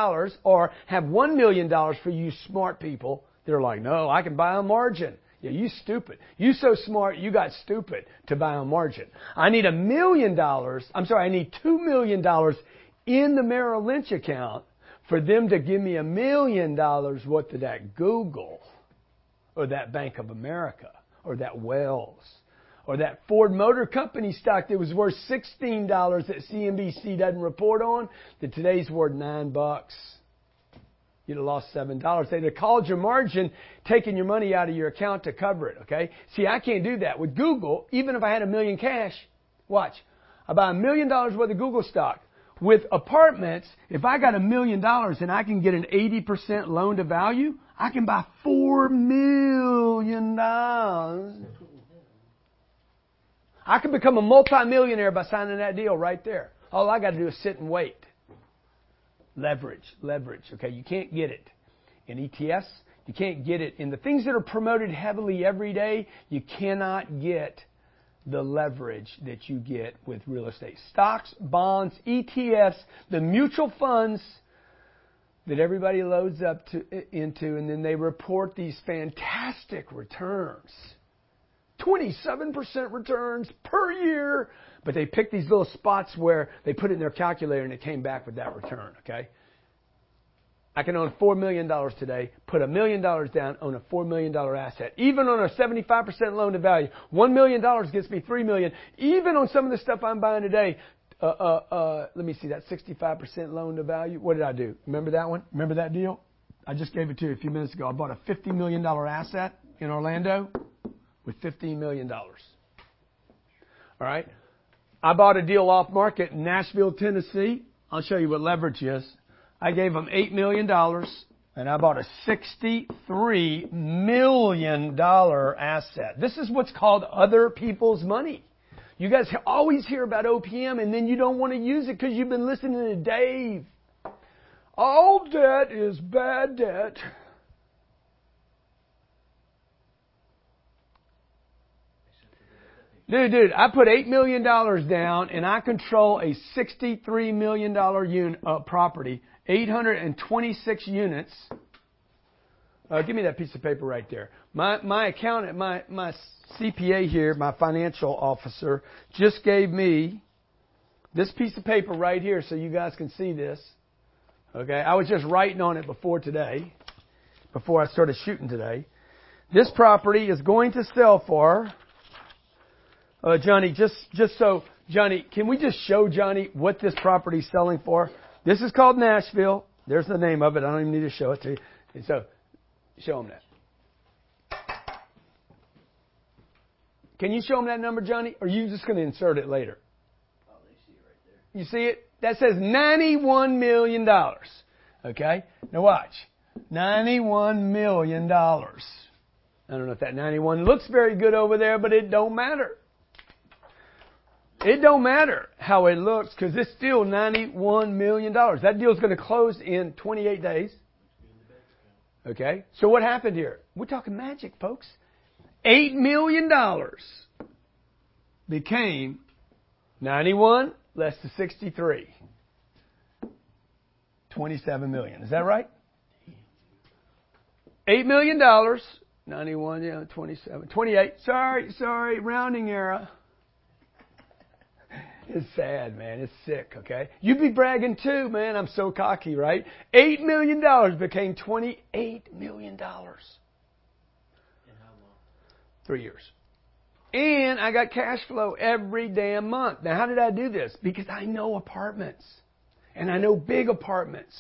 Speaker 1: or have $1 million for you smart people. They're like, no, I can buy on margin. Yeah, you stupid. You so smart, you got stupid to buy on margin. I need $1 million. I need $2 million in the Merrill Lynch account for them to give me $1 million worth of that Google or that Bank of America or that Wells or that Ford Motor Company stock that was worth $16 that CNBC doesn't report on, that today's worth $9. You'd have lost $7. They'd have called your margin, taking your money out of your account to cover it, okay? See, I can't do that. With Google, even if I had $1 million cash, watch, I buy $1 million worth of Google stock. With apartments, if I got $1 million and I can get an 80% loan to value, I can buy $4 million. I could become a multimillionaire by signing that deal right there. All I got to do is sit and wait. Leverage. Okay, you can't get it in ETFs. You can't get it in the things that are promoted heavily every day. You cannot get the leverage that you get with real estate. Stocks, bonds, ETFs, the mutual funds that everybody loads up into, and then they report these fantastic returns. 27% returns per year. But they picked these little spots where they put it in their calculator and it came back with that return, okay? I can own $4 million today, put $1 million down, own a $4 million asset. Even on a 75% loan to value, $1 million gets me $3 million. Even on some of the stuff I'm buying today, let me see, that 65% loan to value. What did I do? Remember that one? Remember that deal? I just gave it to you a few minutes ago. I bought a $50 million asset in Orlando with $15 million. All right? I bought a deal off market in Nashville, Tennessee. I'll show you what leverage is. I gave them $8 million, and I bought a $63 million asset. This is what's called other people's money. You guys always hear about OPM, and then you don't want to use it because you've been listening to Dave. All debt is bad debt. Dude, I put $8 million down, and I control a $63 million property, 826 units. Give me that piece of paper right there. My accountant, my CPA here, my financial officer, just gave me this piece of paper right here so you guys can see this. Okay, I was just writing on it before I started shooting today. This property is going to sell for... Johnny, Johnny, can we just show Johnny what this property is selling for? This is called Nashville. There's the name of it. I don't even need to show it to you. And so, show him that. Can you show him that number, Johnny? Or are you just going to insert it later?
Speaker 2: Oh, they see it right there.
Speaker 1: You see it? That says $91 million. Okay? Now watch. $91 million. I don't know if that 91 looks very good over there, but it don't matter. It don't matter how it looks because it's still $91 million. That deal's going to close in 28 days. Okay? So what happened here? We're talking magic, folks. $8 million became 91 less the 63. $27 million. Is that right? $8 million. 91, 27, 28. Sorry, rounding error. It's sad, man. It's sick, okay? You be bragging too, man. I'm so cocky, right? $8 million became $28 million. In how long? 3 years. And I got cash flow every damn month. Now, how did I do this? Because I know apartments. And I know big apartments.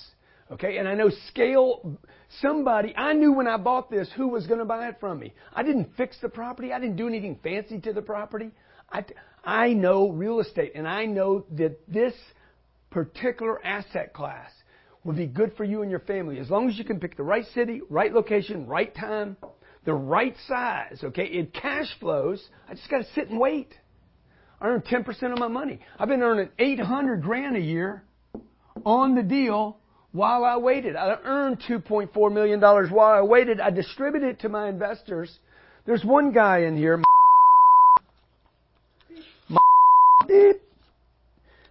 Speaker 1: Okay? And I know scale. I knew when I bought this who was going to buy it from me. I didn't fix the property. I didn't do anything fancy to the property. I know real estate, and I know that this particular asset class would be good for you and your family as long as you can pick the right city, right location, right time, the right size. Okay, it cash flows. I just got to sit and wait. I earn 10% of my money. I've been earning $800,000 a year on the deal while I waited. I earned $2.4 million while I waited. I distributed it to my investors. There's one guy in here.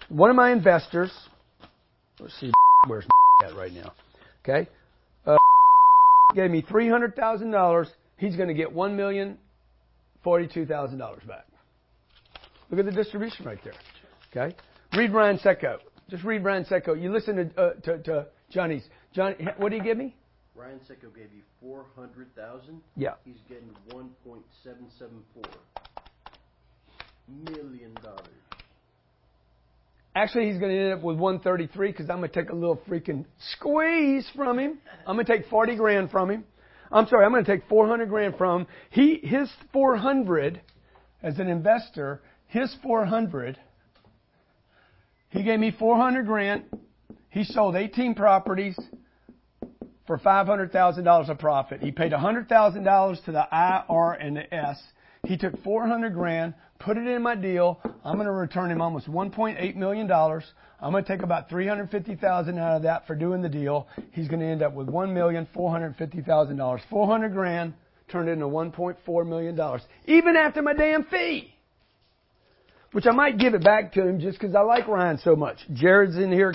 Speaker 1: One of my investors, let's see where's at right now. Okay, gave me $300,000. He's going to get $1,042,000 back. Look at the distribution right there. Okay, read Ryan Secco. Just read Ryan Secco. You listen to Johnny's. Johnny, what did he give me?
Speaker 2: Ryan Secco gave you $400,000.
Speaker 1: Yeah.
Speaker 2: He's getting $1.774 million.
Speaker 1: Actually, he's going to end up with 133 because I'm going to take a little freaking squeeze from him. I'm going to take 40 grand from him. I'm sorry, I'm going to take 400 grand from him. His 400 as an investor, his 400, he gave me 400 grand. He sold 18 properties for $500,000 of profit. He paid $100,000 to the IR and the S. He took 400 grand, put it in my deal. I'm going to return him almost $1.8 million. I'm going to take about $350,000 out of that for doing the deal. He's going to end up with $1,450,000. 400 grand turned into $1.4 million, even after my damn fee. Which I might give it back to him just because I like Ryan so much. Jared's in here.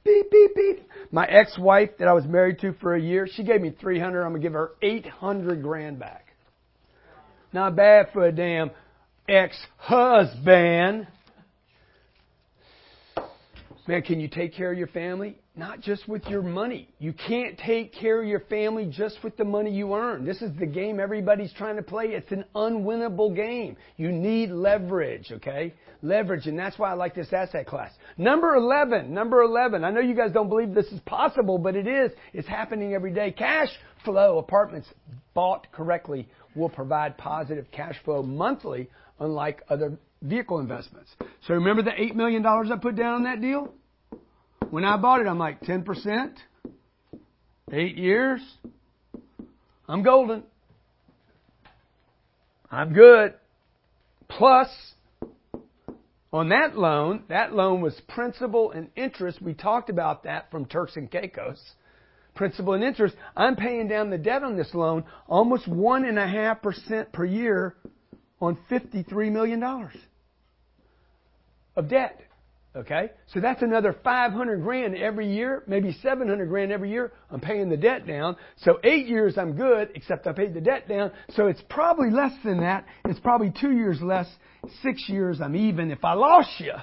Speaker 1: Beep, beep, beep. My ex-wife that I was married to for a year, she gave me $300. I'm going to give her 800 grand back. Not bad for a damn ex-husband. Man, can you take care of your family? Not just with your money. You can't take care of your family just with the money you earn. This is the game everybody's trying to play. It's an unwinnable game. You need leverage, okay? Leverage, and that's why I like this asset class. Number 11. I know you guys don't believe this is possible, but it is. It's happening every day. Cash flow apartments bought correctly will provide positive cash flow monthly, unlike other vehicle investments. So remember the $8 million I put down on that deal? When I bought it, I'm like 10%, 8 years, I'm golden. I'm good. Plus, On that loan was principal and interest. We talked about that from Turks and Caicos. Principal and interest. I'm paying down the debt on this loan almost 1.5% per year on $53 million of debt. Okay? So that's another $500,000 every year, maybe $700,000 every year. I'm paying the debt down. So 8 years I'm good, except I paid the debt down. So it's probably less than that. It's probably 2 years less. 6 years I'm even. If I lost you,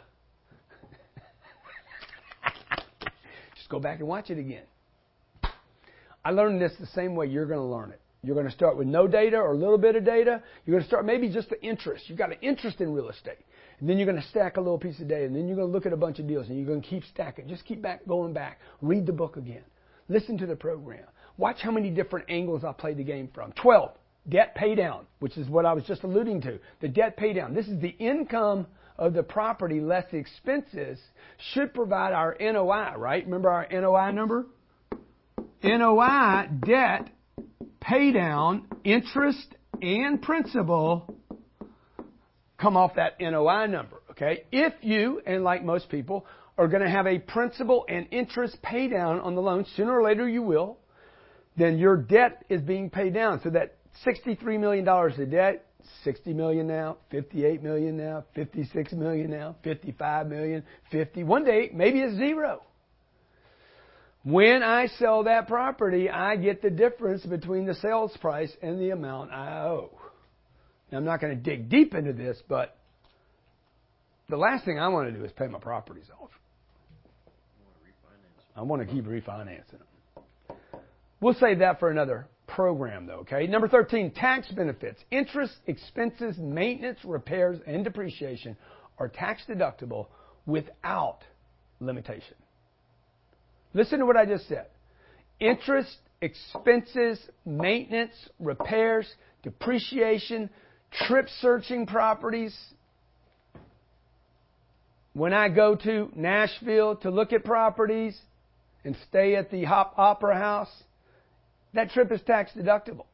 Speaker 1: just go back and watch it again. I learned this the same way you're going to learn it. You're going to start with no data or a little bit of data. You're going to start maybe just the interest. You've got an interest in real estate. And then you're going to stack a little piece of data. And then you're going to look at a bunch of deals. And you're going to keep stacking. Just keep going back. Read the book again. Listen to the program. Watch how many different angles I played the game from. 12. Debt pay down, which is what I was just alluding to. The debt pay down. This is the income of the property less the expenses should provide our NOI, right? Remember our NOI number? NOI, debt, pay down, interest, and principal come off that NOI number, okay? If you, and like most people, are going to have a principal and interest pay down on the loan, sooner or later you will, then your debt is being paid down. So that $63 million of debt, $60 million now, $58 million now, $56 million now, $55 million, $50. One day, maybe it's zero. When I sell that property, I get the difference between the sales price and the amount I owe. Now, I'm not going to dig deep into this, but the last thing I want to do is pay my properties off. I want to keep refinancing them. We'll save that for another program, though, okay? Number 13, tax benefits. Interest, expenses, maintenance, repairs, and depreciation are tax deductible without limitation. Listen to what I just said. Interest, expenses, maintenance, repairs, depreciation, trip searching properties. When I go to Nashville to look at properties and stay at the Hop Opera House, that trip is tax deductible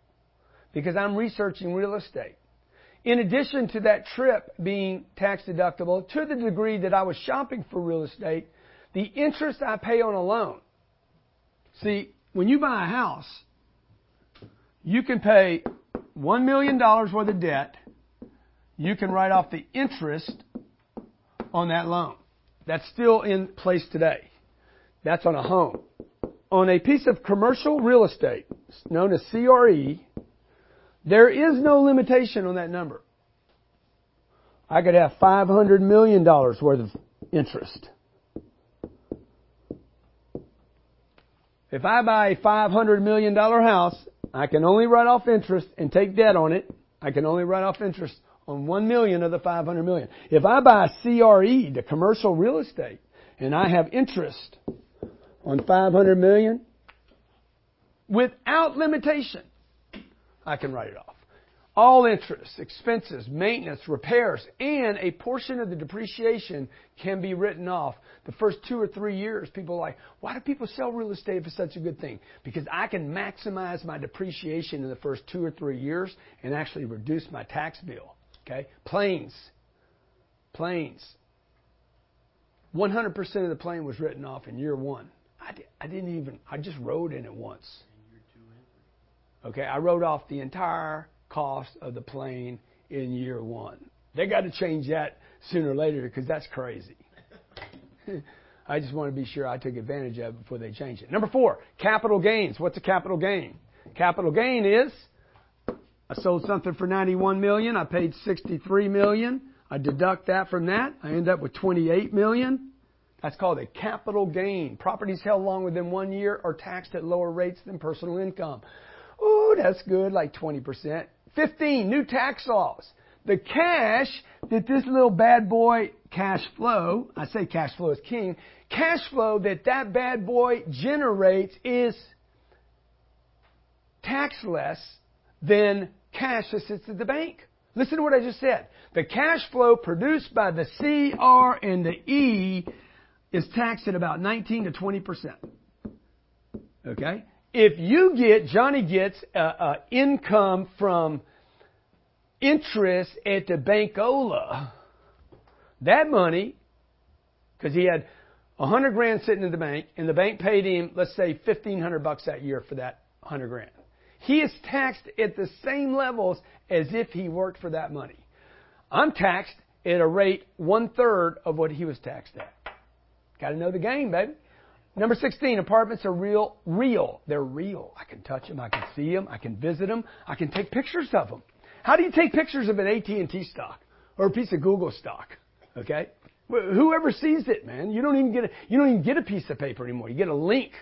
Speaker 1: because I'm researching real estate. In addition to that trip being tax deductible, to the degree that I was shopping for real estate, the interest I pay on a loan. See, when you buy a house, you can pay $1 million worth of debt. You can write off the interest on that loan. That's still in place today. That's on a home. On a piece of commercial real estate, known as CRE, there is no limitation on that number. I could have $500 million worth of interest. If I buy a $500 million house, I can only write off interest and take debt on it. I can only write off interest on $1 million of the $500 million. If I buy a CRE, the commercial real estate, and I have interest on $500 million, without limitation, I can write it off. All interest, expenses, maintenance, repairs, and a portion of the depreciation can be written off. The first 2 or 3 years, people are like, why do people sell real estate if it's such a good thing? Because I can maximize my depreciation in the first 2 or 3 years and actually reduce my tax bill. Okay? Planes. 100% of the plane was written off in year 1. I just rode in it once. Okay, I wrote off the entire cost of the plane in year 1. They got to change that sooner or later because that's crazy. I just want to be sure I took advantage of it before they change it. Number 4, capital gains. What's a capital gain? Capital gain is I sold something for $91 million. I paid $63 million. I deduct that from that. I end up with $28 million. That's called a capital gain. Properties held longer than 1 year are taxed at lower rates than personal income. Oh, that's good, like 20%. 15, new tax laws. The cash that this little bad boy cash flow, I say cash flow is king, cash flow that bad boy generates is taxless than cash that sits at the bank. Listen to what I just said. The cash flow produced by the C, R, and the E is taxed at about 19 to 20%. Okay? If Johnny gets income from interest at the Bankola, That money, because he had $100,000 sitting in the bank, and the bank paid him, let's say, $1,500 that year for that $100,000. He is taxed at the same levels as if he worked for that money. I'm taxed at a rate 1/3 of what he was taxed at. Got to know the game, baby. Number 16, apartments are real. They're real. I can touch them. I can see them. I can visit them. I can take pictures of them. How do you take pictures of an AT&T stock or a piece of Google stock? Okay? Whoever sees it, man, you don't even get a piece of paper anymore. You get a link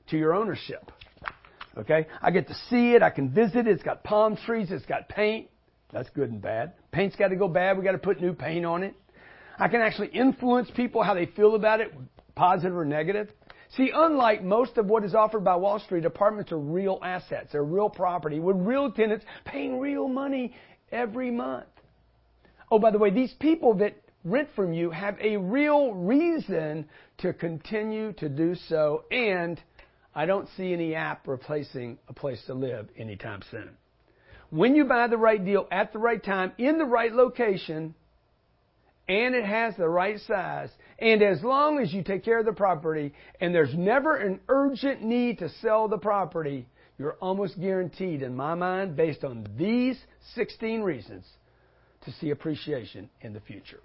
Speaker 1: to your ownership. Okay? I get to see it. I can visit it. It's got palm trees. It's got paint. That's good and bad. Paint's got to go bad. We got to put new paint on it. I can actually influence people how they feel about it, positive or negative. See, unlike most of what is offered by Wall Street, apartments are real assets. They're real property with real tenants paying real money every month. Oh, by the way, these people that rent from you have a real reason to continue to do so, and I don't see any app replacing a place to live anytime soon. When you buy the right deal at the right time, in the right location, and it has the right size, and as long as you take care of the property, and there's never an urgent need to sell the property, you're almost guaranteed, in my mind, based on these 16 reasons, to see appreciation in the future.